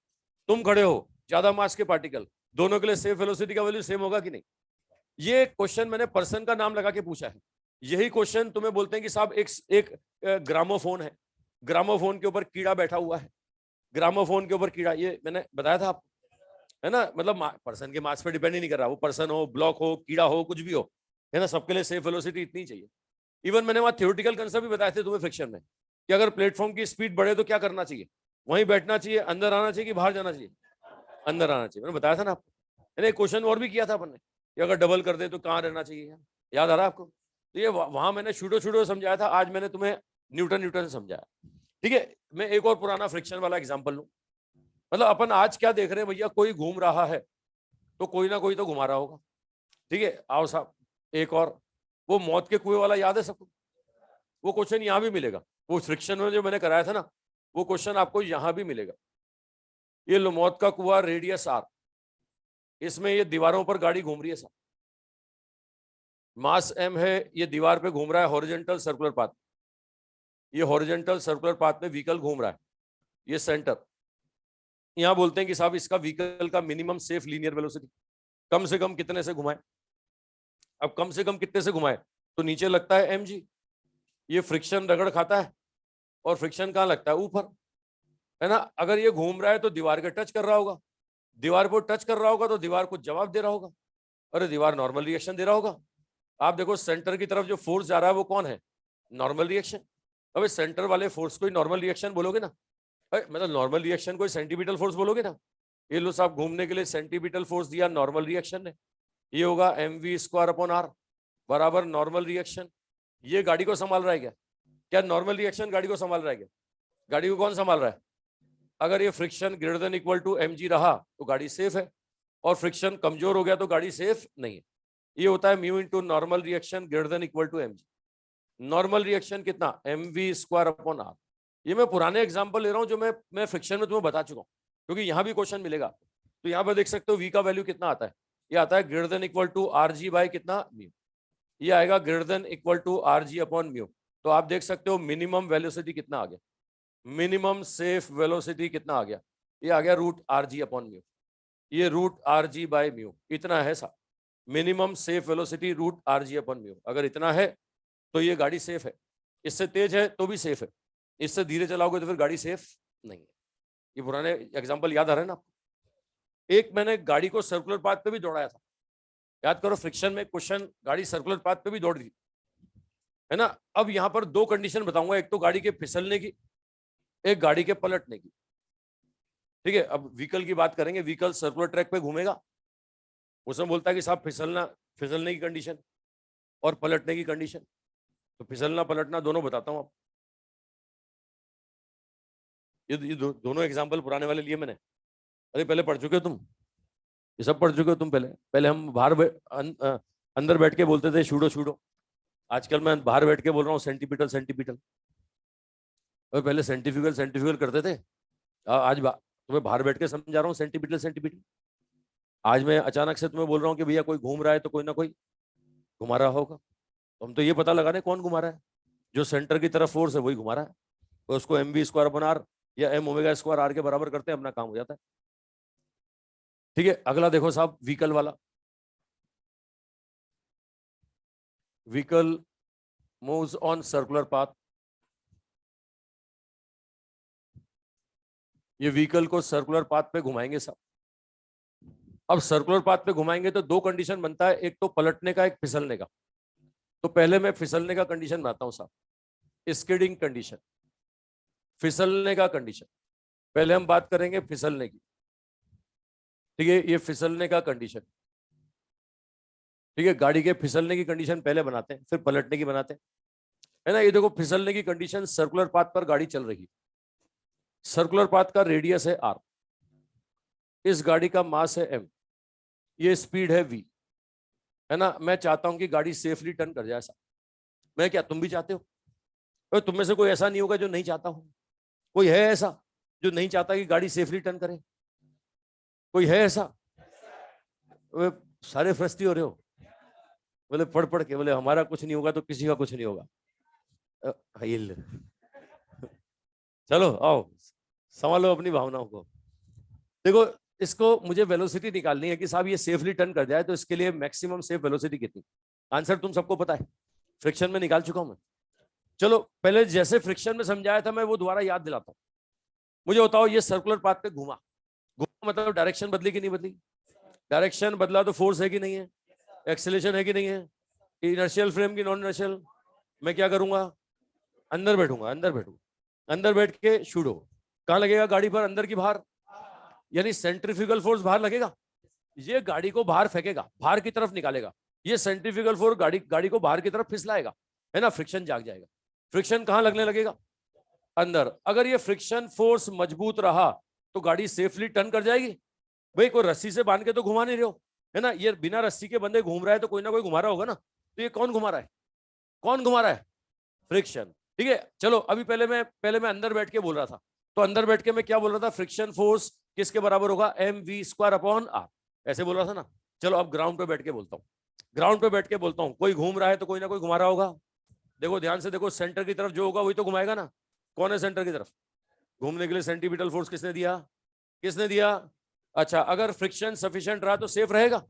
तुम खड़े हो ज्यादा मास के पार्टिकल, दोनों के लिए सेफ वेलोसिटी का वैल्यू सेम होगा कि नहीं। ये क्वेश्चन मैंने पर्सन का नाम लगा के पूछा है। यही क्वेश्चन तुम्हें बोलते हैं कि साहब एक ग्रामोफोन है, ग्रामोफोन के ऊपर कीड़ा बैठा हुआ है, ग्रामोफोन के ऊपर कीड़ा, ये मैंने बताया था आपको, है ना। मतलब पर्सन के मास पे डिपेंड ही नहीं कर रहा, वो पर्सन हो, ब्लॉक हो, कीड़ा हो, कुछ भी हो, है ना, सबके लिए सेफ वेलोसिटी इतनी चाहिए। इवन मैंने वहां थ्योरेटिकल कंसेप्ट भी बताए थे तुम्हें फ्रिक्शन में, कि अगर प्लेटफॉर्म की स्पीड बढ़े तो क्या करना चाहिए, वहीं बैठना चाहिए, अंदर आना चाहिए कि बाहर जाना चाहिए, अंदर आना चाहिए। मैंने बताया था ना आपको, एक क्वेश्चन और भी किया था अपन ने कि अगर डबल कर दे तो कहाँ रहना चाहिए, याद आ रहा है आपको? तो ये वहां मैंने शूडो समझाया था, आज मैंने तुम्हें न्यूटन से समझाया। ठीक है, मैं एक और पुराना फ्रिक्शन वाला एग्जाम्पल लूं। मतलब अपन आज क्या देख रहे हैं भैया, कोई घूम रहा है तो कोई ना कोई तो घुमा रहा होगा। ठीक है, आओ साहब एक और, वो मौत के कुएं वाला याद है सबको? वो क्वेश्चन यहाँ भी मिलेगा, वो फ्रिक्शन में जो मैंने कराया था ना, वो क्वेश्चन आपको यहाँ भी मिलेगा। ये लो मौत का कुआं, रेडियस आर, इसमें ये दीवारों पर गाड़ी घूम रही है साहब, मास m है, ये दीवार पे घूम रहा है हॉरिजॉन्टल सर्कुलर पाथ, ये हॉरिजॉन्टल सर्कुलर पाथ में व्हीकल घूम रहा है, ये सेंटर। यहां बोलते हैं कि साहब इसका व्हीकल का मिनिमम सेफ लीनियर वेलोसिटी कम से कम कितने से घुमाए। अब कम से कम कितने से घुमाए, तो नीचे लगता है mg, ये फ्रिक्शन रगड़ खाता है, और फ्रिक्शन कहाँ लगता है, ऊपर, है ना। अगर ये घूम रहा है तो दीवार के टच कर रहा होगा, दीवार को टच कर रहा होगा तो दीवार को जवाब दे रहा होगा, अरे दीवार नॉर्मल रिएक्शन दे रहा होगा। आप देखो सेंटर की तरफ जो फोर्स जा रहा है वो कौन है, नॉर्मल रिएक्शन। अब सेंटर वाले फोर्स को ही नॉर्मल रिएक्शन बोलोगे ना, मतलब नॉर्मल रिएक्शन को सेंटीमीटर फोर्स बोलोगे ना। ये लो साहब घूमने के लिए सेंटीमीटर फोर्स दिया नॉर्मल रिएक्शन ने, ये होगा mv²/r बराबर नॉर्मल रिएक्शन। ये गाड़ी को संभाल रहा है क्या? क्या नॉर्मल रिएक्शन गाड़ी को संभाल रहा है क्या? गाड़ी को कौन संभाल रहा है? अगर ये friction greater than equal to mg रहा तो गाड़ी सेफ है, और फ्रिक्शन कमजोर हो गया तो गाड़ी सेफ नहीं है। ये होता है mu into normal reaction greater than equal to mg। Normal reaction कितना, mv²/r। ये मैं पुराने एग्जांपल ले रहा हूं जो मैं फ्रिक्शन में तुम्हें बता चुका हूं, क्योंकि यहां भी क्वेश्चन मिलेगा। तो यहां पर देख सकते हो v का वैल्यू कितना आता है, ये आता है greater than equal to rg by कितना, म्यू। ये आएगा ग्रेटर देन इक्वल टू rg/म्यू। तो आप देख सकते हो मिनिमम वेलोसिटी कितना आ गया, मिनिमम सेफ वेलोसिटी कितना आ गया, ये आ गया √rg/म्यू। ये √rg/म्यू इतना है साहब, मिनिमम सेफ वेलोसिटी √rg/म्यू। अगर इतना है तो ये गाड़ी सेफ है, इससे तेज है तो भी सेफ है, इससे धीरे चलाओगे तो फिर गाड़ी सेफ नहीं है। ये पुराने एग्जांपल याद आ रहे हैं ना आपको? एक मैंने गाड़ी को सर्कुलर पाथ पे भी दौड़ाया था, याद करो, फ्रिक्शन में क्वेश्चन गाड़ी सर्कुलर पाथ पे भी दौड़ रही है ना। अब यहां पर दो कंडीशन बताऊंगा, एक तो गाड़ी के फिसलने की, एक गाड़ी के पलटने की। ठीक है, अब व्हीकल की बात करेंगे, व्हीकल सर्कुलर ट्रैक पे घूमेगा, उसमें बोलता है कि साहब फिसलने की कंडीशन और पलटने की कंडीशन। तो फिसलना पलटना दोनों बताता हूं आप। ये दोनों एग्जांपल पुराने वाले लिए मैंने, अरे पहले पढ़ चुके हो तुम, ये सब पढ़ चुके हो तुम। पहले हम बाहर अंदर बैठ के बोलते थे शूडो, आजकल मैं बाहर बैठ के बोल रहा हूँ सेंटीपीटल। और पहले सेंटिफिकल करते थे, आज तुम्हें बाहर बैठ के समझा रहा हूँ सेंटीपीटल। आज मैं अचानक से तुम्हें बोल रहा हूँ कि भैया कोई घूम रहा है तो कोई ना कोई घुमा रहा होगा। तो हम तो ये पता लगा रहे कौन घुमा रहा है, जो सेंटर की तरफ फोर्स है वही घुमा रहा है, तो उसको mv²/r या m⍵²r के बराबर करते हैं, अपना काम हो जाता है। ठीक है, अगला देखो साहब, व्हीकल वाला। Vehicle moves on circular path, ये व्हीकल को सर्कुलर पाथ पे घुमाएंगे साहब। अब सर्कुलर पाथ पे घुमाएंगे तो दो कंडीशन बनता है, एक तो पलटने का, एक फिसलने का। तो पहले मैं फिसलने का कंडीशन बनाता हूं साहब, स्किडिंग कंडीशन, फिसलने का कंडीशन। पहले हम बात करेंगे फिसलने की। ठीक है, ये फिसलने का कंडीशन। ठीक है, गाड़ी के फिसलने की कंडीशन पहले बनाते हैं, फिर पलटने की बनाते हैं, है ना। ये देखो फिसलने की कंडीशन, सर्कुलर पाथ पर गाड़ी चल रही है, सर्कुलर पाथ का रेडियस है r, इस गाड़ी का मास है m, ये स्पीड है v, है ना। मैं चाहता हूं कि गाड़ी सेफली टर्न कर जाए। मैं क्या, तुम भी चाहते हो? तो तुम में से कोई ऐसा नहीं होगा जो नहीं चाहता हो? कोई है ऐसा जो नहीं चाहता कि गाड़ी सेफली टर्न करे? कोई है ऐसा? वे सारे फ्रस्ट्री हो रहे हो, बोले पढ़ के, बोले हमारा कुछ नहीं होगा तो किसी का कुछ नहीं होगा। चलो आओ संभालो अपनी भावनाओं को। देखो, इसको मुझे वेलोसिटी निकालनी है कि साहब ये सेफली टर्न कर जाए, तो इसके लिए मैक्सिमम सेफ वेलोसिटी कितनी। आंसर तुम सबको पता है, फ्रिक्शन में निकाल चुका हूं मैं। चलो पहले जैसे फ्रिक्शन में समझाया था मैं वो दोबारा याद दिलाता हूं। मुझे बताओ, ये सर्कुलर पाथ पे घुमा, मतलब डायरेक्शन बदली कि नहीं बदली? डायरेक्शन बदला तो फोर्स है कि नहीं है, एक्सेलरेशन है कि नहीं है, इनर्शियल फ्रेम की नॉन इनर्शियल, मैं क्या करूंगा, अंदर बैठूंगा, अंदर बैठूंगा, अंदर बैठ के शूट हो, कहाँ लगेगा गाड़ी पर, अंदर की बाहर, यानी सेंट्रीफ्यूगल फोर्स बाहर लगेगा, ये गाड़ी को बाहर फेंकेगा, बाहर की तरफ निकालेगा, ये सेंट्रीफ्यूगल फोर्स गाड़ी को बाहर की तरफ फिसलाएगा, है ना, फ्रिक्शन जाग जाएगा। फ्रिक्शन कहां लगने लगेगा, अंदर। अगर ये फ्रिक्शन फोर्स मजबूत रहा तो गाड़ी सेफली टर्न कर जाएगी। भाई कोई रस्सी से बांध के तो घुमा नहीं रहे हो, है ना, ये बिना रस्सी के बंदे घूम रहा है तो कोई ना कोई घुमा रहा होगा ना, तो ये कौन घुमा रहा है, कौन घुमा रहा है, फ्रिक्शन। ठीक है, चलो अभी पहले मैं अंदर बैठ के बोल रहा था, तो अंदर बैठ के मैं क्या बोल रहा था, फ्रिक्शन फोर्स किसके बराबर होगा, mv² / r, ऐसे बोल रहा था ना। चलो अब ग्राउंड पे बैठ के बोलता हूँ, ग्राउंड पे बैठ के बोलता हूँ, कोई घूम रहा है तो कोई ना कोई घुमा रहा होगा। देखो ध्यान से देखो, सेंटर की तरफ जो होगा वही तो घुमाएगा ना, कौन है सेंटर की तरफ, घूमने के लिए सेंटीपिटल फोर्स किसने दिया, किसने दिया। अच्छा, अगर फ्रिक्शन सफिशिएंट रहा तो सेफ रहेगा।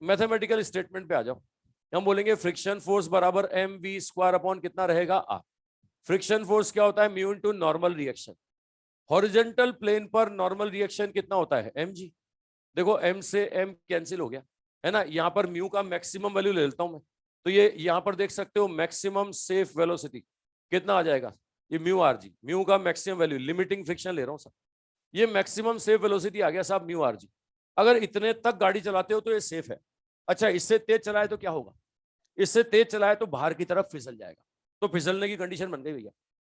मैथमेटिकल स्टेटमेंट पे आ जाओ, हम बोलेंगे फ्रिक्शन फोर्स बराबर mv² / कितना रहेगा, r। फ्रिक्शन फोर्स क्या होता है, mu into normal reaction. Horizontal plane पर नॉर्मल रिएक्शन कितना होता है, mg। देखो m से m कैंसिल हो गया, है ना, यहां पर म्यू का मैक्सिमम वैल्यू ले लेता हूं मैं, तो ये यहां पर देख सकते हो मैक्सिमम सेफ वेलोसिटी कितना आ जाएगा, ये म्यू rg, म्यू का मैक्सिमम वैल्यू, लिमिटिंग फ्रिक्शन ले रहा हूं सर, ये मैक्सिमम सेफ वेलोसिटी आ गया साहब, म्यू rg। अगर इतने तक गाड़ी चलाते हो तो ये सेफ है। अच्छा, इससे तेज चलाए तो क्या होगा, इससे तेज चलाए तो बाहर की तरफ फिसल जाएगा, तो फिसलने की कंडीशन बन गई भैया।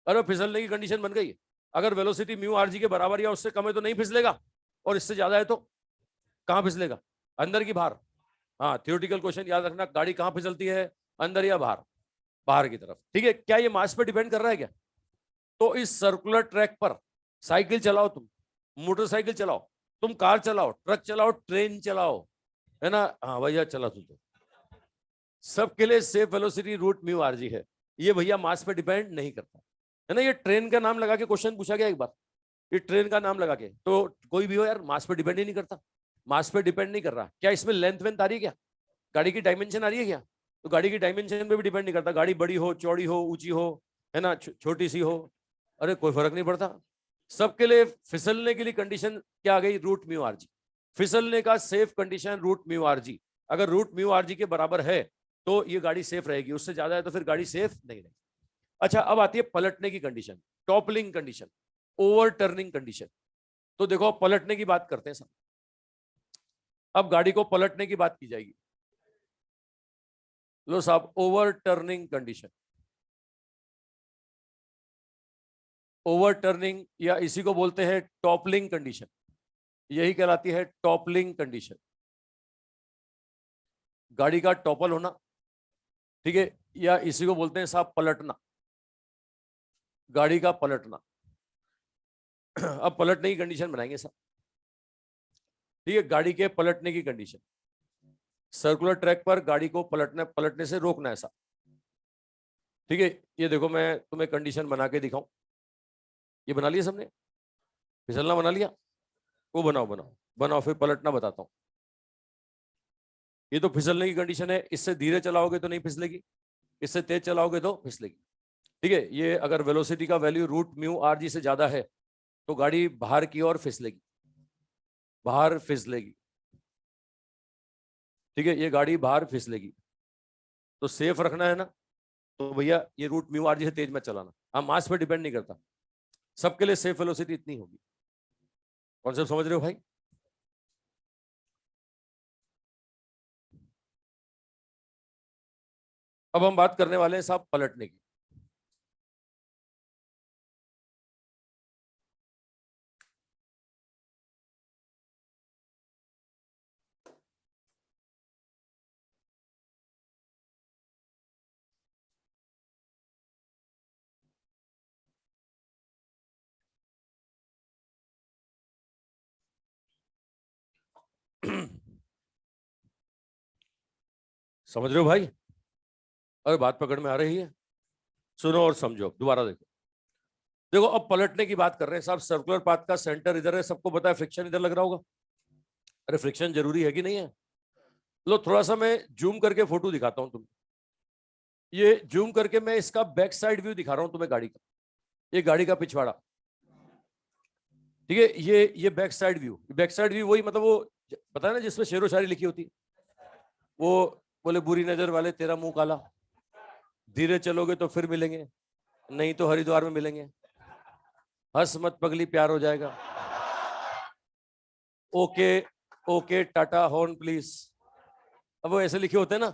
अरे फिसलने की कंडीशन बन गई, अगर वेलोसिटी म्यू rg के बराबर या उससे कम है तो नहीं फिसलेगा, और इससे ज्यादा है तो कहां फिसलेगा, अंदर की बाहर। हाँ, थियोरेटिकल क्वेश्चन याद रखना, गाड़ी कहां फिसलती है, अंदर या बाहर, बाहर की तरफ। ठीक है, क्या ये मास पे डिपेंड कर रहा है क्या, तो इस सर्कुलर ट्रैक पर साइकिल चलाओ तुम, मोटरसाइकिल चलाओ तुम, कार चलाओ, ट्रक चलाओ, ट्रेन चलाओ, है ना, हाँ भैया चला तू तो, सबके लिए safe velocity root mu rg है, ये भैया मास पे डिपेंड नहीं करता, है ना। ये ट्रेन का नाम लगा के क्वेश्चन पूछा गया एक बार, ये ट्रेन का नाम लगा के, तो कोई भी हो यार मास पे डिपेंड ही नहीं करता, मास पे डिपेंड नहीं कर रहा। क्या इसमें लेंथ वेंथ आ रही है क्या, गाड़ी की डायमेंशन आ रही है क्या, तो गाड़ी की डायमेंशन पे भी डिपेंड नहीं करता, गाड़ी बड़ी हो, चौड़ी हो, ऊंची हो, है ना, छोटी सी हो, अरे कोई फर्क नहीं पड़ता। सबके लिए फिसलने के लिए कंडीशन क्या आ गई, रूट म्यू rg, फिसलने का safe condition root mu rg। अगर रूट म्यू rg के बराबर है तो ये गाड़ी सेफ रहेगी, उससे ज्यादा है तो फिर गाड़ी सेफ नहीं रहेगी। अच्छा, अब आती है पलटने की condition, toppling condition, over turning condition. तो देखो पलटने की बात करते हैं सब, अब गाड़ी को पलटने की बात की जाएगी। लो साहब, over turning condition, over turning या इसी को बोलते हैं टॉपलिंग कंडीशन, यही कहलाती है टॉपलिंग कंडीशन, गाड़ी का टॉपल होना। ठीक है, या इसी को बोलते हैं साहब पलटना, गाड़ी का पलटना। अब पलटने की कंडीशन बनाएंगे साहब। ठीक है, गाड़ी के पलटने की कंडीशन, सर्कुलर ट्रैक पर गाड़ी को पलटने से रोकना है साहब। ठीक है, ये देखो मैं तुम्हें कंडीशन बना के दिखाऊं, ये बना लिया सबने, फिसलना बना लिया, वो बनाओ बनाओ बनाओ, फिर पलटना बताता हूं। ये तो फिसलने की कंडीशन है, इससे धीरे चलाओगे तो नहीं फिसलेगी, इससे तेज चलाओगे तो फिसलेगी। ठीक है, ये अगर वेलोसिटी का वैल्यू रूट म्यू rg से ज्यादा है तो गाड़ी बाहर की ओर फिसलेगी, बाहर फिसलेगी। ठीक है, ये गाड़ी बाहर फिसलेगी, तो सेफ रखना है ना, तो भैया ये रूट म्यू rg से तेज मत चलाना। हाँ, मास पे डिपेंड नहीं करता, सबके लिए सेफ वेलोसिटी इतनी होगी। कॉन्सेप्ट समझ रहे हो भाई। अब हम बात करने वाले हैं साहब पलटने की। समझ रहे हो भाई, अरे बात पकड़ में आ रही है, सुनो और समझो, दोबारा देखो। देखो अब पलटने की बात कर रहे हैं साहब, सर्कुलर पाथ का सेंटर इधर है, सबको पता है, फ्रिक्शन इधर लग रहा होगा। अरे फ्रिक्शन जरूरी है कि नहीं है, लो थोड़ा सा मैं जूम करके फोटो दिखाता हूं तुम्हें, ये जूम करके मैं इसका बैक साइड व्यू दिखा रहा हूं तुम्हें गाड़ी का, ये गाड़ी का पिछवाड़ा। ठीक है, ये back side view, back side view वही मतलब वो पता है ना जिसमें शेरो शायरी लिखी होती है, वो बोले बुरी नजर वाले तेरा मुंह काला, धीरे चलोगे तो फिर मिलेंगे, नहीं तो हरिद्वार में मिलेंगे, हंस मत पगली प्यार हो जाएगा, okay okay Tata horn please. अब वो ऐसे लिखे होते हैं ना,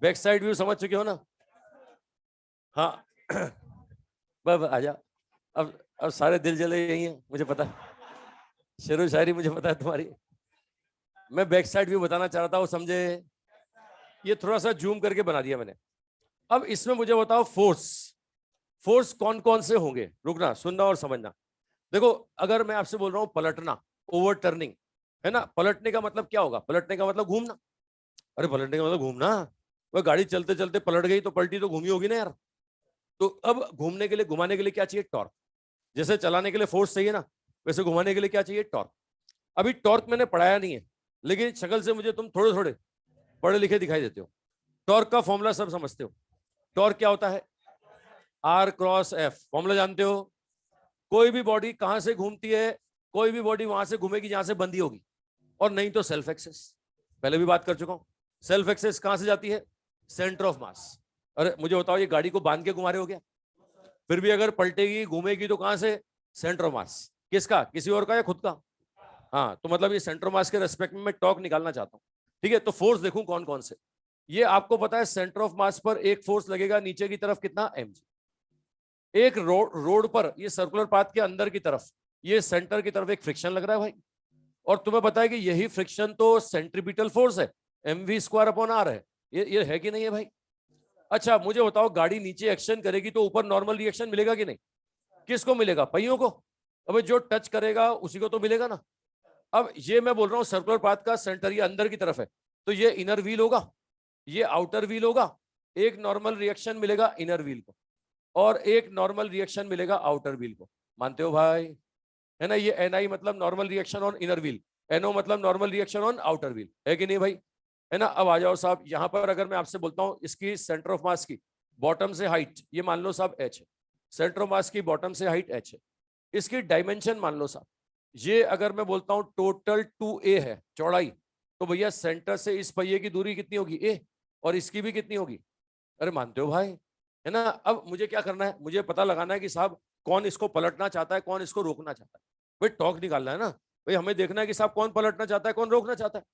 बैक साइड व्यू समझ चुके हो ना? हाँ बस आजा। अब सारे दिल जले यही हैं, मुझे पता है, शेरो शायरी मुझे पता है तुम्हारी। मैं बैक साइड व्यू बताना चाह रहा था, वो समझे? ये थोड़ा सा जूम करके बना दिया मैंने। अब इसमें मुझे बताओ फोर्स, फोर्स कौन कौन से होंगे? रुकना, सुनना और समझना। देखो, अगर मैं आपसे बोल रहा हूं पलटना, ओवर टर्निंग, है ना? पलटने का मतलब क्या होगा? पलटने का मतलब घूमना। अरे पलटने का मतलब घूमना, वह गाड़ी चलते चलते पलट गई तो पलटी तो घूमी होगी ना यार। तो अब घूमने के लिए, घुमाने के लिए क्या चाहिए? टॉर्क। जैसे चलाने के लिए फोर्स चाहिए ना, वैसे घुमाने के लिए क्या चाहिए? टॉर्क। अभी टॉर्क मैंने पढ़ाया नहीं है, लेकिन शक्ल से मुझे तुम थोड़े थोड़े पढ़े लिखे दिखाई देते हो। टॉर्क का फॉर्मूला सब समझते हो। टॉर्क क्या होता है? आर क्रॉस एफ, फॉर्मूला जानते हो? कोई भी बॉडी कहां से घूमती है? कोई भी बॉडी वहां से घूमेगी जहां से बंधी होगी, और नहीं तो सेल्फ एक्सेस। पहले भी बात कर चुका हूं, सेल्फ एक्सेस कहां से जाती है? Centre of mass. अरे मुझे बताओ, ये गाड़ी को बांध के घुमा रहे हो क्या? फिर भी अगर पलटेगी घूमेगी तो कहां से? Centre of mass. किसका? किसी और का या खुद का? हाँ, तो मतलब ये सेंटर ऑफ मास के रेस्पेक्ट में मैं टॉर्क निकालना चाहता हूँ। ठीक है, तो फोर्स देखूं कौन कौन से। ये आपको पता है, सेंटर ऑफ मास पर एक फोर्स लगेगा नीचे की तरफ, कितना? mg। एक रोड पर, ये सर्कुलर पाथ के अंदर की तरफ, ये सेंटर की तरफ एक फ्रिक्शन लग रहा है भाई। और तुम्हें पता है कि यही फ्रिक्शन तो सेंट्रीपिटल फोर्स है, mv²/r है। ये है कि नहीं है भाई? अच्छा मुझे बताओ, गाड़ी नीचे एक्शन करेगी तो ऊपर नॉर्मल रिएक्शन मिलेगा कि नहीं? किसको मिलेगा? पहियों को। अब जो टच करेगा उसी को तो मिलेगा ना। अब ये मैं बोल रहा हूं सर्कुलर पाथ का सेंटर ये अंदर की तरफ है, तो ये इनर व्हील होगा, ये आउटर व्हील होगा। एक नॉर्मल रिएक्शन मिलेगा इनर व्हील को, और एक नॉर्मल रिएक्शन मिलेगा आउटर व्हील को। मानते हो भाई? है ना? ये एनआई मतलब normal reaction on inner wheel, NO मतलब normal reaction on outer wheel, है कि नहीं भाई? है ना? अब आ जाओ साहब, यहां पर अगर मैं आपसे बोलता हूं इसकी सेंटर ऑफ मास की बॉटम से हाइट, ये मान लो साहब h है। सेंटर ऑफ मास की बॉटम से हाइट h है। इसकी डायमेंशन मान लो साहब, ये अगर मैं बोलता हूं टोटल 2a है चौड़ाई, तो भैया सेंटर से इस पहिए की दूरी कितनी होगी? a। और इसकी भी कितनी होगी? अरे मानते हो भाई? है ना? अब मुझे क्या करना है? मुझे पता लगाना है कि साहब कौन इसको पलटना चाहता है, कौन इसको रोकना चाहता है। भाई टॉर्क निकालना है ना भाई, हमें देखना है कि साहब कौन पलटना चाहता है, कौन रोकना चाहता है,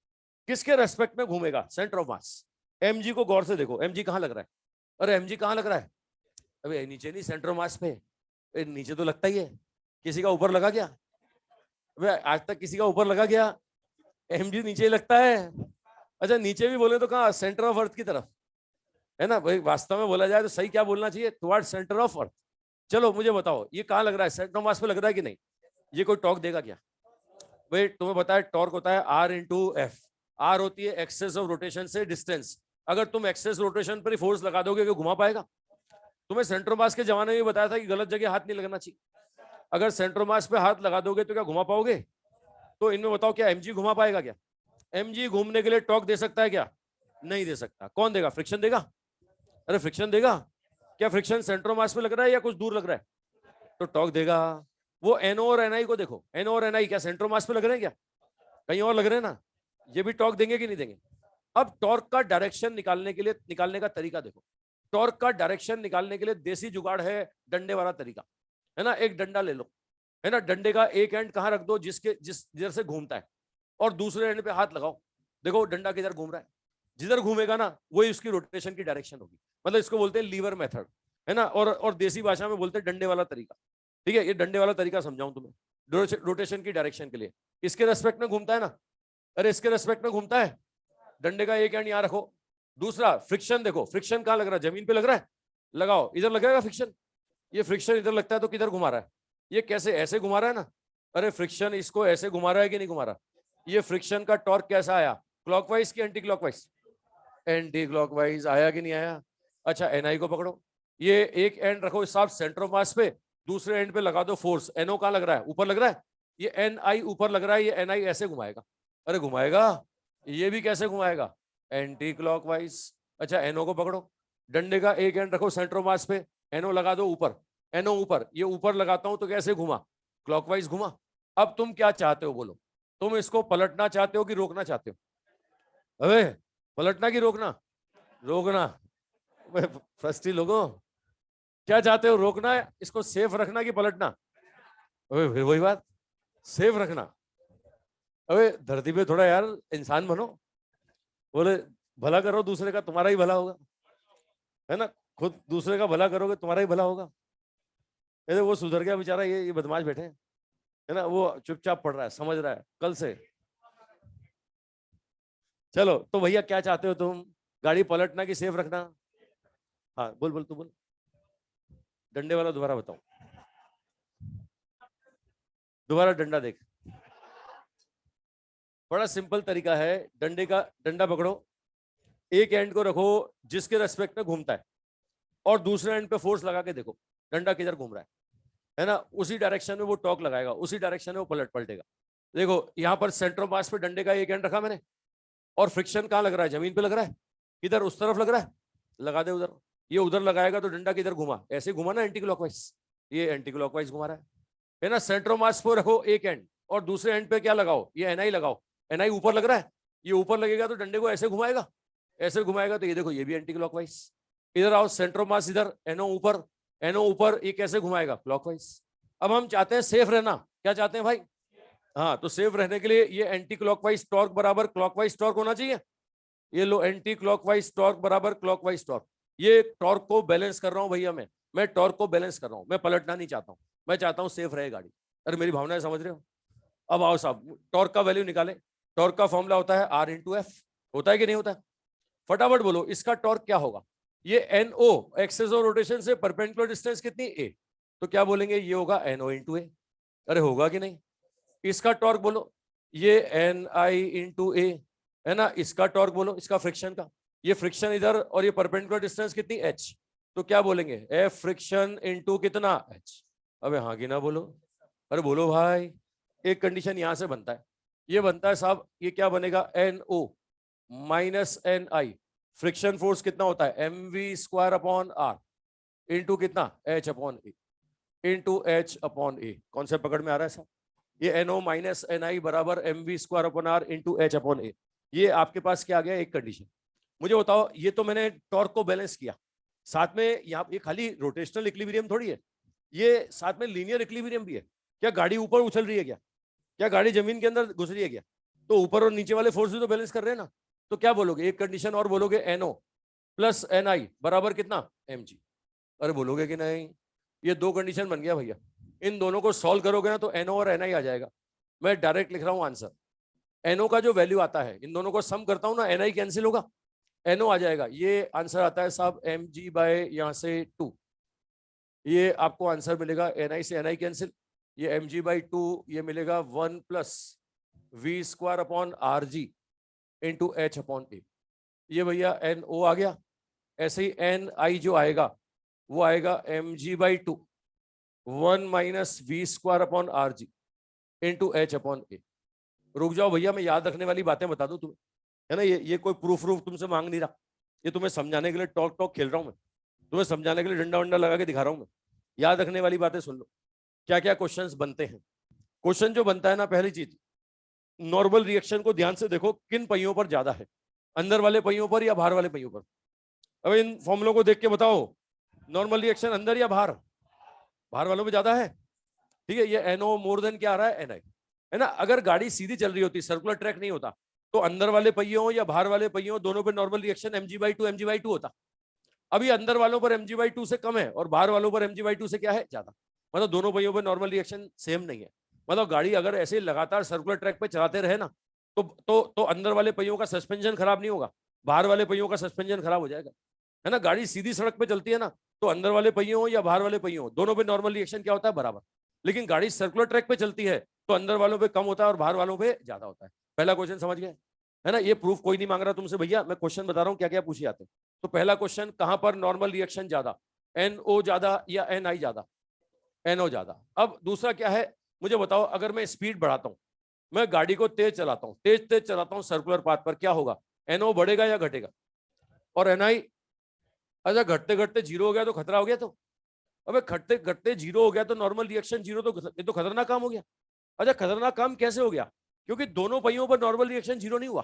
किसके रेस्पेक्ट में घूमेगा? Centre of mass. mg को गौर से देखो, mg कहां लग रहा है? अरे mg कहां लग रहा है? अबे नीचे नहीं, सेंटर ऑफ मास पे। नीचे तो लगता ही है, किसी का ऊपर लगा क्या? अबे आज तक किसी का ऊपर लगा क्या? mg नीचे ही लगता है। अच्छा नीचे भी बोले तो कहाँ? सेंटर ऑफ अर्थ की तरफ, है ना भाई? वास्तव में बोला जाए तो सही क्या बोलना चाहिए? Toward centre of earth. चलो मुझे बताओ, ये कहां लग रहा है? सेंटर ऑफ मास पे लग रहा है कि नहीं? ये कोई टॉर्क देगा क्या? भाई तुम्हें पता है टॉर्क होता है R इंटू एफ। आर होती है एक्सेस ऑफ रोटेशन से डिस्टेंस। अगर तुम एक्सेस रोटेशन पर ही फोर्स लगा दोगे कि घुमा पाएगा? तुम्हें सेंटर मास के जमाने में बताया था कि गलत जगह हाथ नहीं लगना चाहिए। अगर सेंटर मास पे हाथ लगा दोगे तो क्या घुमा पाओगे? तो इनमें बताओ, क्या mg घुमा पाएगा क्या? mg घूमने के लिए टॉर्क दे सकता है क्या? नहीं दे सकता। कौन देगा? फ्रिक्शन देगा। अरे फ्रिक्शन देगा। क्या फ्रिक्शन सेंटर मास में लग रहा है या कुछ दूर लग रहा है? तो टॉर्क देगा। वो NO और NI को देखो, NO और NI क्या सेंटर मास पे लग रहे हैं क्या? कहीं और लग रहे हैं ना। ये भी टॉर्क देंगे कि नहीं देंगे? अब टॉर्क का डायरेक्शन निकालने के लिए, निकालने का तरीका देखो। टॉर्क का डायरेक्शन निकालने के लिए देसी जुगाड़ है, डंडे वाला तरीका, है ना? एक डंडा ले लो, है ना? डंडे का एक एंड कहां रख दो? जिधर से घूमता है, और दूसरे एंड पे हाथ लगाओ। देखो डंडा किधर घूम रहा है, जिधर घूमेगा ना वही उसकी रोटेशन की डायरेक्शन होगी। मतलब इसको बोलते हैं लीवर मेथड, है ना? और देसी भाषा में बोलते हैं डंडे वाला तरीका। ठीक है, ये डंडे वाला तरीका समझाऊं तुम्हें रोटेशन की डायरेक्शन के लिए। इसके रेस्पेक्ट में घूमता है ना? अरे इसके रेस्पेक्ट में घूमता है। डंडे का एक एंड यहां रखो। दूसरा फ्रिक्शन देखो, फ्रिक्शन कहां लग रहा है? जमीन पे लग रहा है। लगाओ, इधर लगेगा फ्रिक्शन। ये फ्रिक्शन इधर लगता है तो किधर घुमा रहा है? ये कैसे? ऐसे घुमा रहा है ना। अरे फ्रिक्शन इसको ऐसे घुमा रहा है कि नहीं घुमा रहा? ये फ्रिक्शन का टॉर्क कैसा आया? क्लॉकवाइज की एंटी क्लॉकवाइज? एंटी क्लॉकवाइज आया कि नहीं आया? अच्छा NI को पकड़ो, ये एक एंड रखो साहब सेंटर ऑफ मास पे, दूसरे एंड पे लगा दो फोर्स। NO कहां लग रहा है? ऊपर लग रहा है। ये NI ऊपर लग रहा है, ये NI ऐसे घुमाएगा। अरे घुमाएगा। ये भी कैसे घुमाएगा? Anti clockwise. अच्छा NO को पकड़ो, डंडे का एक एंड रखो सेंटर ऑफ मास पे, NO लगा दो ऊपर। NO ऊपर, ये ऊपर लगाता हूं तो कैसे घुमा? क्लॉकवाइज घुमा। अब तुम क्या चाहते हो बोलो? तुम इसको पलटना चाहते हो कि रोकना चाहते हो? अबे पलटना कि रोकना? रोकना। फर्स्ट ही लोगों, क्या चाहते हो, रोकना है इसको सेफ रखना कि पलटना? अबे फिर वही बात, सेफ रखना। अबे धरती पे थोड़ा यार इंसान बनो, बोले भला करो दूसरे का, तुम्हारा ही भला होगा, है ना? खुद दूसरे का भला करोगे तुम्हारा ही भला होगा। ये वो सुधर गया बेचारा, ये बदमाश बैठे हैं, है ना? वो चुपचाप पढ़ रहा है, समझ रहा है कल से। चलो तो भैया क्या चाहते हो तुम, गाड़ी पलटना कि सेफ रखना? हाँ बोल बोल, तू बोल। डंडे वाला दोबारा बताओ, दोबारा डंडा देख। बड़ा सिंपल तरीका है, डंडे का, डंडा पकड़ो, एक एंड को रखो जिसके रेस्पेक्ट में घूमता है, और दूसरे एंड पे फोर्स लगा के देखो डंडा किधर घूम रहा है ना? उसी डायरेक्शन में वो टॉर्क लगाएगा, उसी डायरेक्शन में वो पलटेगा। देखो यहाँ पर सेंटर मास पे डंडे का एक एंड रखा मैंने, और फ्रिक्शन कहाँ लग रहा है, जमीन पे लग रहा है, इधर उस तरफ लग रहा है, लगा दे उधर। ये उधर लगाएगा तो डंडा किधर घुमा, ऐसे घुमा ना एंटी क्लॉकवाइज, ये एंटी क्लॉकवाइज घुमा रहा है ना? सेंटर मास पे रखो एक एंड, और दूसरे एंड पे क्या लगाओ, ये एनआई लगाओ। एनआई ऊपर लग रहा है, ये ऊपर लगेगा तो डंडे को ऐसे घुमाएगा, ऐसे घुमाएगा तो ये देखो ये भी एंटी क्लॉकवाइज। इधर आओ, सेंटर मास इधर, एनओ ऊपर, एनओ ऊपर, ये कैसे घुमाएगा, क्लॉकवाइज। अब हम चाहते हैं सेफ रहना, क्या चाहते हैं भाई? हाँ, तो सेफ रहने के लिए ये एंटी क्लॉकवाइज टॉर्क बराबर क्लॉकवाइज टॉर्क होना चाहिए। ये लो, एंटी क्लॉकवाइज टॉर्क बराबर क्लॉकवाइज टॉर्क। ये टॉर्क को बैलेंस कर रहा हूं भैया, मैं टॉर्क को बैलेंस कर रहा हूं, मैं पलटना नहीं चाहता हूं, मैं चाहता हूं सेफ रहे गाड़ी। अरे मेरी भावनाएं समझ रहे हो? अब आओ साहब, टॉर्क का वैल्यू निकाले। टॉर्क का फॉर्मूला होता है R इंटू एफ, होता है कि नहीं होता है? फटाफट बोलो इसका टॉर्क क्या होगा। ये NO, एक्सेस ऑफ रोटेशन से परपेंडिकुलर डिस्टेंस कितनी, A, तो क्या बोलेंगे, ये होगा NO इंटू A। अरे होगा कि नहीं? इसका टॉर्क बोलो, ये NI इंटू A, है ना? इसका टॉर्क बोलो, इसका फ्रिक्शन का, ये फ्रिक्शन इधर, और ये परपेंडिकुलर डिस्टेंस कितनी, H, तो क्या बोलेंगे, F फ्रिक्शन इंटू कितना, H। अबे हाँ कि ना बोलो, अरे बोलो भाई। एक कंडीशन यहां से बनता है, ये बनता है साहब, ये क्या बनेगा, NO minus NI, friction force कितना होता है, mv square upon r into कितना, h upon A, into H upon A. Concept पकड़ में आ रहा है साहब? ये NO माइनस NI बराबर mv square upon r into H upon A. ये आपके पास क्या आ गया, एक कंडीशन। मुझे बताओ, ये तो मैंने टॉर्क को बैलेंस किया, साथ में यहाँ ये खाली रोटेशनल इक्विलिब्रियम थोड़ी है, ये साथ में लीनियर इक्विलिब्रियम भी है। क्या गाड़ी ऊपर उछल रही है क्या? क्या गाड़ी जमीन के अंदर घुस रही है क्या? तो ऊपर और नीचे वाले फोर्स भी तो बैलेंस कर रहे हैं ना। तो क्या बोलोगे, एक कंडीशन और बोलोगे, NO प्लस NI बराबर कितना, mg। अरे बोलोगे कि नहीं? ये दो कंडीशन बन गया भैया, इन दोनों को सॉल्व करोगे ना तो NO और NI आ जाएगा। मैं डायरेक्ट लिख रहा हूं आंसर, NO का जो वैल्यू आता है, इन दोनों को सम करता हूं ना, NI कैंसिल होगा, NO आ जाएगा। ये आंसर आता है साहब mg बाय यहाँ से 2, ये आपको आंसर मिलेगा, NI से NI कैंसिल, ये mg बाई 2, ये मिलेगा 1 plus V square upon R G into H upon A. ये भैया NO आ गया। ऐसे ही NI जो आएगा वो आएगा mg बाई 2, 1 minus V square upon R G into H upon A. रुक जाओ भैया, मैं याद रखने वाली बातें बता दूं तुम्हें, है ना? ये कोई प्रूफ तुमसे मांग नहीं रहा, ये तुम्हें समझाने के लिए टॉक टॉक खेल रहा हूं मैं, तुम्हें समझाने के लिए डंडा वंडा लगा के दिखा रहा हूं मैं। याद रखने वाली बातें सुन लो, क्या क्या क्वेश्चंस बनते हैं। क्वेश्चन जो बनता है ना, पहली चीज, नॉर्मल रिएक्शन को ध्यान से देखो, किन पहियों पर ज्यादा है, अंदर वाले पहियों पर या बाहर वाले पहियों पर? अब इन फॉर्मुलों को देख के बताओ, नॉर्मल रिएक्शन अंदर या बाहर? बाहर वालों में ज्यादा है, ठीक है। ये NO मोर देन क्या आ रहा है, NI, है ना? अगर गाड़ी सीधी चल रही होती, सर्कुलर ट्रैक नहीं होता, तो अंदर वाले पहियों या बाहर वाले पहियों दोनों पे नॉर्मल रिएक्शन mg/2 होता। अभी अंदर वालों पर mg/2 से कम है और बाहर वालों पर mg/2 से क्या है, ज्यादा। मतलब दोनों पहियों पर नॉर्मल रिएक्शन सेम नहीं है। मतलब गाड़ी अगर ऐसे लगातार सर्कुलर ट्रैक पे चलाते रहे ना, तो अंदर वाले पहियों का सस्पेंशन खराब नहीं होगा, बाहर वाले पहियों का सस्पेंशन खराब हो जाएगा, है ना? गाड़ी सीधी सड़क पे चलती है ना, तो अंदर वाले पहियों या बाहर वाले पहियों दोनों पे नॉर्मल रिएक्शन क्या होता है, बराबर। लेकिन गाड़ी सर्कुलर ट्रैक पे चलती है तो अंदर वालों पे कम होता है और बाहर वालों पे ज्यादा होता है। पहला क्वेश्चन समझ गए, है ना? ये प्रूफ कोई नहीं मांग रहा तुमसे भैया, मैं क्वेश्चन बता रहा हूँ क्या क्या पूछे जाते हैं। तो पहला क्वेश्चन, कहां पर नॉर्मल रिएक्शन ज्यादा, NO ज्यादा या NI ज्यादा? NO ज्यादा। अब दूसरा क्या है, मुझे बताओ, अगर मैं स्पीड बढ़ाता हूं, मैं गाड़ी को तेज चलाता हूं, तेज चलाता हूं सर्कुलर पाथ पर, क्या होगा, NO बढ़ेगा या घटेगा? और NI, अच्छा घटते घटते जीरो हो गया तो खतरा हो गया, तो अबे घटते घटते जीरो हो गया तो नॉर्मल रिएक्शन जीरो, तो ये तो खतरनाक काम हो गया। अच्छा खतरनाक काम कैसे हो गया? क्योंकि दोनों पहियों पर नॉर्मल रिएक्शन जीरो नहीं हुआ,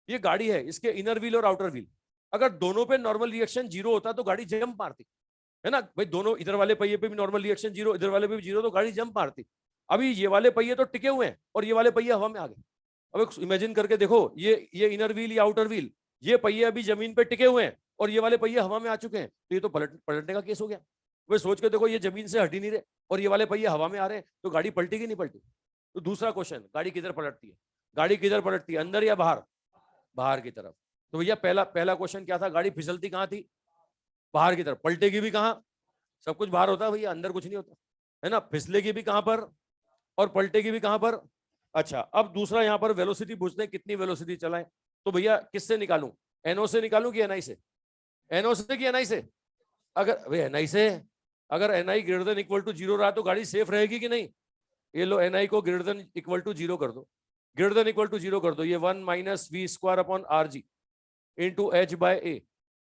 ये गाड़ी है, इसके इनर व्हील और आउटर व्हील, अगर दोनों पे नॉर्मल रिएक्शन जीरो होता तो गाड़ी जंप मारती, है ना भाई। दोनों इधर वाले पहिए पे भी नॉर्मल रिएक्शन जीरो, इधर वाले पे भी जीरो, तो गाड़ी जंप मारती। अभी ये वाले पहिए तो टिके हुए हैं और ये वाले पहिए हवा में आ गए। अब इमेजिन करके देखो, ये इनर व्हील या आउटर व्हील, ये पहिए अभी जमीन पे टिके हुए हैं और ये वाले पहिए हवा में आ चुके हैं, तो ये तो पलटने का केस हो गया। वे सोच के देखो, ये जमीन से हट ही नहीं रहे और ये वाले पहिए हवा में आ रहे हैं, तो गाड़ी पलटेगी नहीं पलटी। तो दूसरा क्वेश्चन, गाड़ी किधर पलटती है? गाड़ी किधर पलटती है, अंदर या बाहर? बाहर की तरफ। तो भैया पहला पहला क्वेश्चन क्या था, गाड़ी फिसलती कहाँ थी? बाहर की तरफ। पलटेगी भी कहाँ? सब कुछ बाहर होता है भैया, अंदर कुछ नहीं होता, है ना। फिसलेगी भी कहां पर और पलटेगी भी कहां पर? अच्छा, अब दूसरा यहां पर वेलोसिटी पूछते हैं, कितनी वेलोसिटी चलाएं। तो भैया किससे निकालूं, एनओ से निकालूं कि एनआई से? एनओ से कि एनआई से? अगर भाई एनआई से, अगर NI greater than equal to zero रहा तो गाड़ी सेफ रहेगी कि नहीं? ये लो, एनआई को greater than equal to zero कर दो, greater than equal to zero कर दो। ये 1 minus V square upon R G into H by A,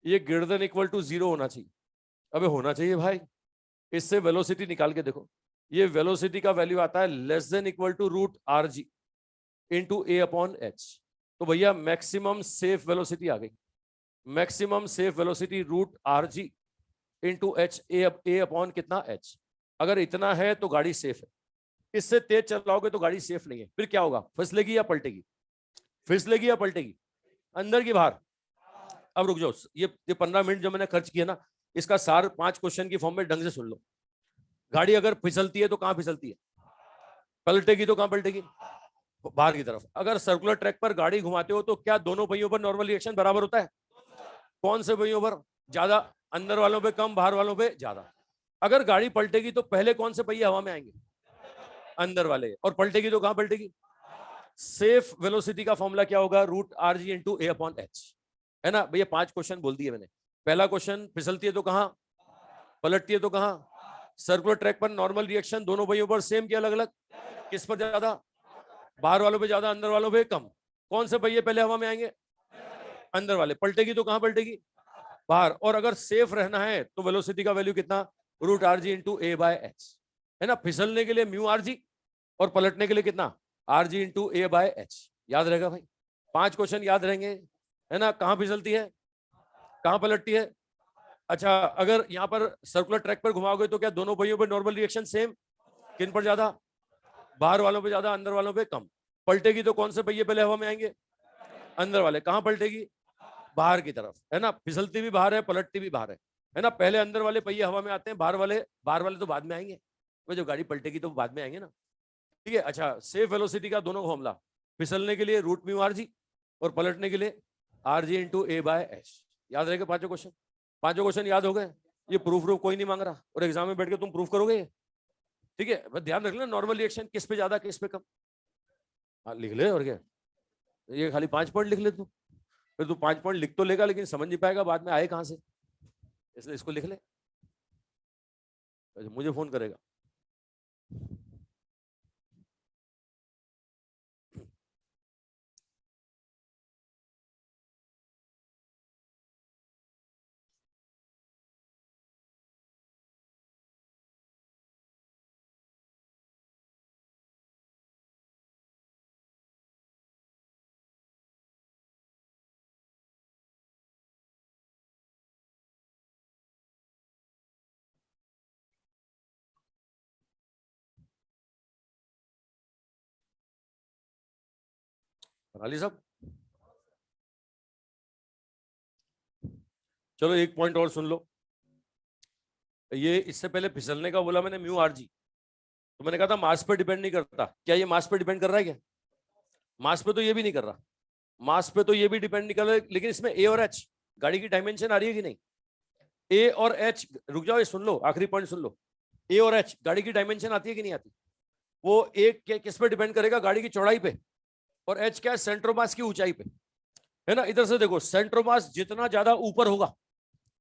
ये greater than equal to zero होना चाहिए। अबे होना चाहिए भाई। इससे वेलोसिटी निकाल के देखो, ये वेलोसिटी का वैल्यू आता है less than equal to root R G into A upon H. तो भैया मैक्सिमम सेफ वेलोसिटी आ गई, maximum safe velocity root R G into H, A upon कितना? एच। अगर इतना है तो गाड़ी सेफ है, इससे तेज चलाओगे तो गाड़ी सेफ नहीं है। फिर क्या होगा, फिसलेगी या पलटेगी? फिसलेगी या पलटेगी? अंदर की बाहर? अब रुक जाओ, ये 15 मिनट जो मैंने खर्च किया ना, इसका सार 5 क्वेश्चन की फॉर्म में ढंग से सुन लो। गाड़ी अगर फिसलती है तो कहां फिसलती है? पलटेगी तो कहां पलटेगी? बाहर की तरफ। अगर सर्कुलर ट्रैक पर गाड़ी घुमाते हो तो क्या दोनों पहियों पर नॉर्मल रिएक्शन बराबर होता है? कौन से पहियों पर ज्यादा? अंदर वालों पे कम, बाहर वालों पे ज्यादा। अगर गाड़ी पलटेगी तो पहले कौन से पहिए हवा में आएंगे? अंदर वाले। और पलटेगी तो कहां पलटेगी? सेफ वेलोसिटी का फॉर्मूला क्या होगा? Root R G into A upon H, है ना भैया। 5 क्वेश्चन बोल दिए मैंने। पहला क्वेश्चन, फिसलती है तो कहां, पलटती है तो कहां? सर्कुलर ट्रैक पर नॉर्मल रिएक्शन दोनों पहियों पर सेम कि अलग अलग? किस पर ज्यादा? बाहर वालों पे ज्यादा, अंदर वालों पे कम। कौन से पहिए पहले हवा में आएंगे? अंदर वाले। पलटेगी तो कहां पलटेगी? बाहर। और अगर सेफ रहना है तो वेलोसिटी का वैल्यू कितना? Root R G into A by H, है ना। फिसलने के लिए म्यू आर जी और पलटने के लिए कितना? Are G into A by H. याद रहेगा भाई, 5 क्वेश्चन याद रहेंगे, है ना। कहां फिसलती है, कहां पलटती है? अच्छा, अगर यहाँ पर सर्कुलर ट्रैक पर घुमाओगे तो क्या दोनों पहियों पर नॉर्मल रिएक्शन सेम? किन पर ज्यादा? बाहर वालों पे ज्यादा, अंदर वालों पे कम। पलटेगी तो कौन से पहिए पहले हवा में आएंगे? अंदर वाले। कहां पलटेगी? बाहर की तरफ, है ना। फिसलती भी बाहर है, पलटती भी बाहर है ना। पहले अंदर वाले पहिए हवा में आते हैं, बाहर वाले तो बाद में आएंगे। वो जब गाड़ी पलटेगी तो बाद में आएंगे ना, ठीक है। अच्छा, सेफ वेलोसिटी का दोनों फॉर्मूला, फिसलने के लिए रूट म्यू आर जी और पलटने के लिए are G into A by H. याद रहेगा 5 क्वेश्चन? 5 क्वेश्चन याद हो गए। ये प्रूफ कोई नहीं मांग रहा और एग्जाम में बैठ के तुम प्रूफ करोगे, ठीक है। बस ध्यान रख लेना, नॉर्मल रिएक्शन किस पे ज्यादा किस पे कम। हाँ लिख ले, और क्या, ये खाली 5 पॉइंट लिख ले तू। फिर तू 5 पॉइंट लिख तो लेगा लेकिन समझ नहीं पाएगा बाद में आए कहां से, इसलिए इसको लिख ले। मुझे फोन करेगा। बना सब। चलो एक पॉइंट और सुन लो। ये इससे पहले फिसलने का बोला मैंने म्यू आर जी, तो मैंने कहा था मास पे डिपेंड नहीं करता। क्या ये मास पे डिपेंड कर रहा है क्या? मास पे तो ये भी नहीं कर रहा, मास पे तो ये भी डिपेंड नहीं कर रहा, लेकिन इसमें ए और एच गाड़ी की डायमेंशन आ रही है कि नहीं? ए और एच, रुक जाओ ये सुन लो, आखिरी पॉइंट सुन लो। ए और एच गाड़ी की डायमेंशन आती है कि नहीं आती? वो एक किस पे डिपेंड करेगा? गाड़ी की चौड़ाई पे। और एच क्या है? सेंट्रोमास की ऊंचाई पे, है ना। इधर से देखो, सेंट्रोमास जितना ज्यादा ऊपर होगा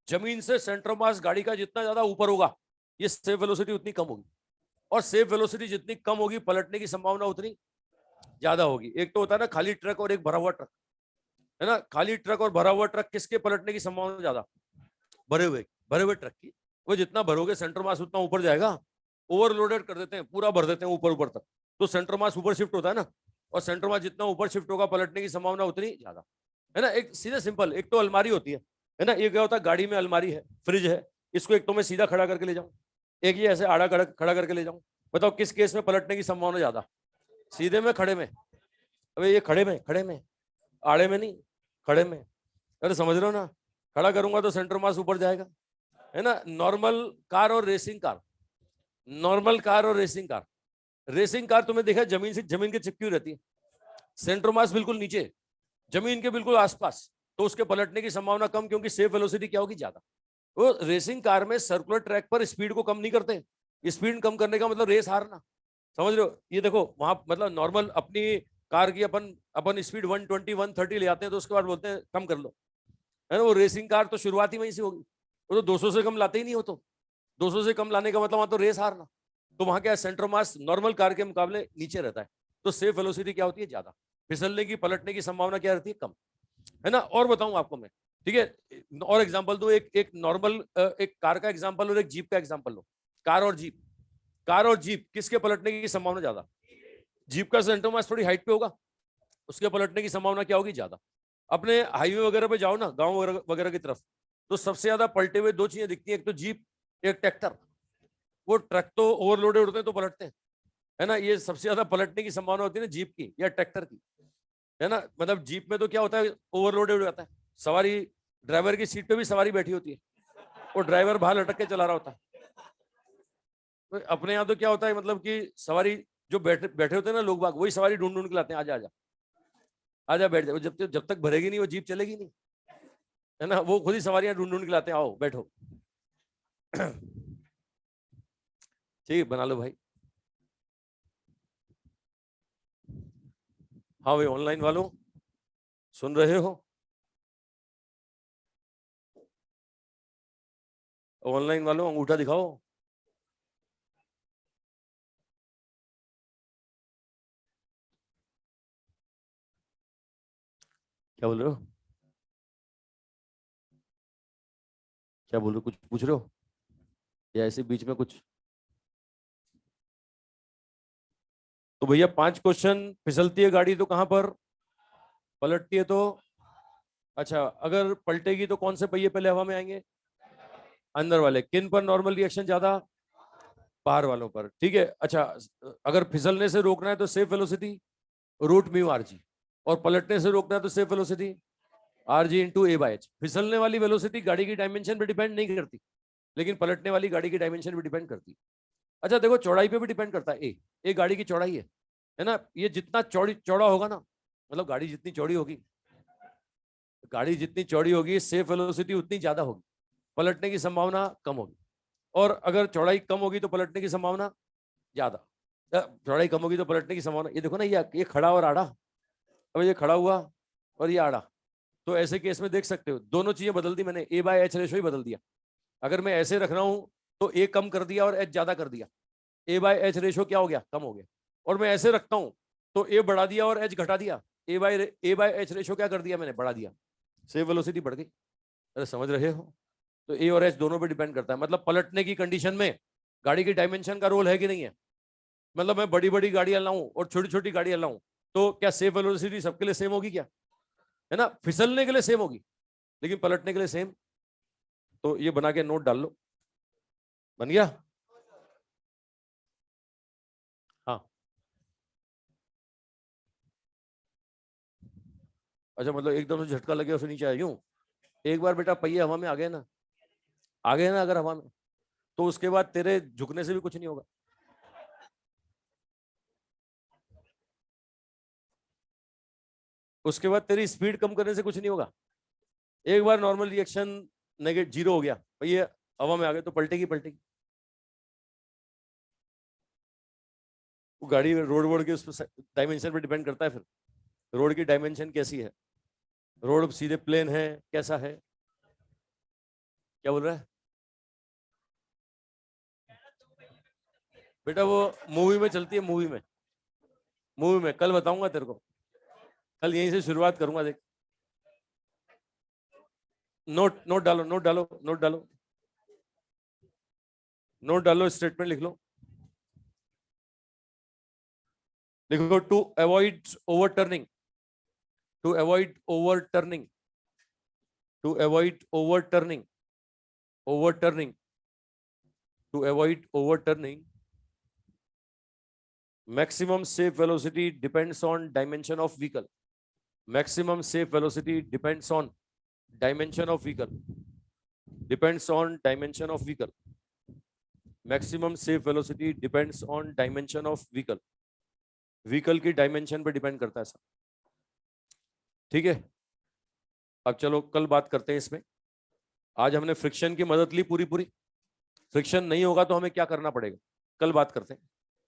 जमीन से, सेंट्रोमास गाड़ी का जितना ज्यादा ऊपर होगा, ये सेफ वेलोसिटी उतनी कम होगी। और सेफ वेलोसिटी जितनी कम होगी, पलटने की संभावना उतनी ज्यादा होगी। एक तो होता है ना खाली ट्रक और एक भरा हुआ ट्रक, है ना। खाली ट्रक और भरा हुआ ट्रक, किसके पलटने की संभावना ज्यादा? भरे हुए ट्रक की। वो जितना भरोगे सेंटर मास उतना ऊपर जाएगा। ओवरलोडेड कर देते हैं, पूरा भर देते हैं ऊपर ऊपर तक, तो सेंटर मास ऊपर शिफ्ट होता है ना। और सेंटर मास जितना ऊपर शिफ्ट होगा पलटने की संभावना उतनी ज्यादा, है ना। एक सीधा सिंपल, एक तो अलमारी होती है ना, ये क्या होता है, गाड़ी में अलमारी है, फ्रिज है, इसको एक तो मैं सीधा खड़ा करके ले जाऊं, एक ये ऐसे आड़ा खड़ा करके ले जाऊं, बताओ किस केस में पलटने की संभावना ज्यादा, सीधे में, खड़े में? अबे ये खड़े में, आड़े में नहीं, खड़े में। अरे समझ रहे हो ना, खड़ा करूंगा तो सेंटर मास ऊपर जाएगा, है ना। नॉर्मल कार और रेसिंग कार, नॉर्मल कार और रेसिंग कार, रेसिंग कार तुमने देखा जमीन से, जमीन के चिपकी रहती है, सेंटर मास बिल्कुल नीचे, जमीन के बिल्कुल आसपास, तो उसके पलटने की संभावना कम, क्योंकि सेफ वेलोसिटी क्या होगी, ज्यादा। वो रेसिंग कार में सर्कुलर ट्रैक पर स्पीड को कम नहीं करते, स्पीड कम करने का मतलब रेस हारना, समझ रहे हो। ये देखो वहां मतलब नॉर्मल अपनी कार की अपन अपन स्पीड 120 130 ले आते हैं, तो उसके बाद बोलते हैं कम कर लो, है ना। वो रेसिंग कार तो शुरुआत ही वहीं से होगी, वो तो 200 से कम लाते ही नहीं हो, तो 200 से कम लाने का मतलब वहां तो रेस हारना। तो वहां क्या है, सेंटर मास नॉर्मल कार के मुकाबले नीचे रहता है, तो सेफ वेलोसिटी क्या होती है, ज्यादा, फिसलने की, पलटने की संभावना क्या रहती है, कम, है ना। और बताऊं आपको मैं, ठीक है, और एग्जांपल दो, एक एक नॉर्मल एक कार का एग्जांपल और एक जीप का एग्जांपल लो। कार और जीप, कार और जीप किसके पलटने की संभावना ज्यादा? जीप का सेंटर मास थोड़ी हाइट पे होगा, उसके पलटने की संभावना क्या होगी, ज्यादा। अपने हाईवे वगैरह पे जाओ ना, गांव वगैरह की तरफ, तो सबसे ज्यादा पलटे हुए दो चीजें दिखती है, एक तो जीप, एक ट्रैक्टर। वो ट्रक तो ओवरलोडेड होते हैं तो पलटते हैं, है ना। ये सबसे ज्यादा पलटने की संभावना होती है ना जीप की या ट्रैक्टर की, है ना। मतलब जीप में तो क्या होता है, ओवरलोडेड हो जाता है, सवारी, ड्राइवर की सीट पे भी सवारी बैठी होती है, और ड्राइवर बाहर लटक के चला रहा होता है। तो अपने यहाँ तो क्या होता है, मतलब कि सवारी जो बैठे बैठे होते हैं ना लोग बाग, वही सवारी ढूंढ ढूंढ के लाते हैं, आजा आजा आजा बैठ जाओ, जब तक भरेगी नहीं वो जीप चलेगी नहीं, है ना। वो खुद ही सवारियां ढूंढ ढूंढ के लाते हैं, आओ बैठो। ठीक, बना लो भाई। हाँ भाई, ऑनलाइन वालों सुन रहे हो? ऑनलाइन वालों अंगूठा दिखाओ। क्या बोल रहे हो, क्या बोल रहे हो, कुछ पूछ रहे हो या ऐसे बीच में कुछ? तो भैया 5 क्वेश्चन, फिसलती है गाड़ी तो कहां पर, पलटती है तो, अच्छा अगर पलटेगी तो कौन से पहिए पहले हवा में आएंगे, अंदर वाले। किन पर नॉर्मल रिएक्शन ज्यादा, बाहर वालों पर, ठीक है। अच्छा, अगर फिसलने से रोकना है तो safe velocity root mu R G, और पलटने से रोकना है तो safe velocity R G into A by H. फिसलने वाली वेलोसिटी गाड़ी की डायमेंशन पे डिपेंड नहीं करती, लेकिन पलटने वाली गाड़ी की डायमेंशन पे डिपेंड करती है। अच्छा देखो, चौड़ाई पे भी डिपेंड करता है, ए गाड़ी की चौड़ाई है ना। ये जितना चौड़ा होगा ना, मतलब गाड़ी जितनी चौड़ी होगी, गाड़ी जितनी चौड़ी होगी सेफ वेलोसिटी उतनी ज्यादा होगी, पलटने की संभावना कम होगी। और अगर चौड़ाई कम होगी तो पलटने की संभावना ज्यादा, चौड़ाई कम होगी तो पलटने की संभावना, ये देखो ना, ये खड़ा और आड़ा, अब ये खड़ा हुआ और ये आड़ा, तो ऐसे केस में देख सकते हो दोनों चीजें बदल दी मैंने, ए बाय एच रेशो ही बदल दिया। अगर मैं ऐसे रख रहा हूं तो ए कम कर दिया और एच ज्यादा कर दिया, ए बाय एच रेशो क्या हो गया, कम हो गया। और मैं ऐसे रखता हूं तो ए बढ़ा दिया और एच घटा दिया, ए बाय एच रेशो क्या कर दिया मैंने, बढ़ा दिया, सेफ वेलोसिटी बढ़ गई। अरे समझ रहे हो, तो ए और एच दोनों पे डिपेंड करता है। मतलब पलटने की कंडीशन में गाड़ी की डायमेंशन का रोल है कि नहीं है। मतलब मैं बड़ी बड़ी गाड़ियां लाऊं और छोटी छोटी गाड़ियां लाऊं, तो क्या सेफ वेलोसिटी सबके लिए सेम होगी क्या, है ना। फिसलने के लिए सेम होगी, लेकिन पलटने के लिए सेम। तो ये बना के नोट डाल लो, बन गया। हाँ, अच्छा मतलब एकदम से झटका लगे और फिर नीचे आए यूं। एक बार बेटा पहिए हवा में आ गए ना, आ गए ना अगर हवा में, तो उसके बाद तेरे झुकने से भी कुछ नहीं होगा। उसके बाद तेरी स्पीड कम करने से कुछ नहीं होगा। एक बार नॉर्मल रिएक्शन नेगेटिव जीरो हो गया, पहिए हवा में आ गए, तो पलटेगी पलटेगी। वो गाड़ी रोड वोड के उस डायमेंशन पे डिपेंड करता है फिर, रोड की डायमेंशन कैसी है, रोड सीधे प्लेन है, कैसा है, क्या बोल रहा है बेटा। वो मूवी में चलती है, मूवी में कल बताऊंगा तेरे को, कल यहीं से शुरुआत करूंगा, देख। नोट नोट डालो, नोट डालो, नोट डालो, नोट डालो, स्टेटमेंट लिख लो। लिखो to avoid overturning, to avoid overturning, to avoid overturning, overturning, to avoid overturning, maximum safe velocity depends on dimension of vehicle. Maximum safe velocity depends on dimension of vehicle, depends on dimension of vehicle. Maximum safe velocity depends on dimension of vehicle. Vehicle की dimension पर depend करता है sir. ठीक है, अब चलो कल बात करते हैं इसमें। आज हमने फ्रिक्शन की मदद ली पूरी पूरी, फ्रिक्शन नहीं होगा तो हमें क्या करना पड़ेगा, कल बात करते हैं।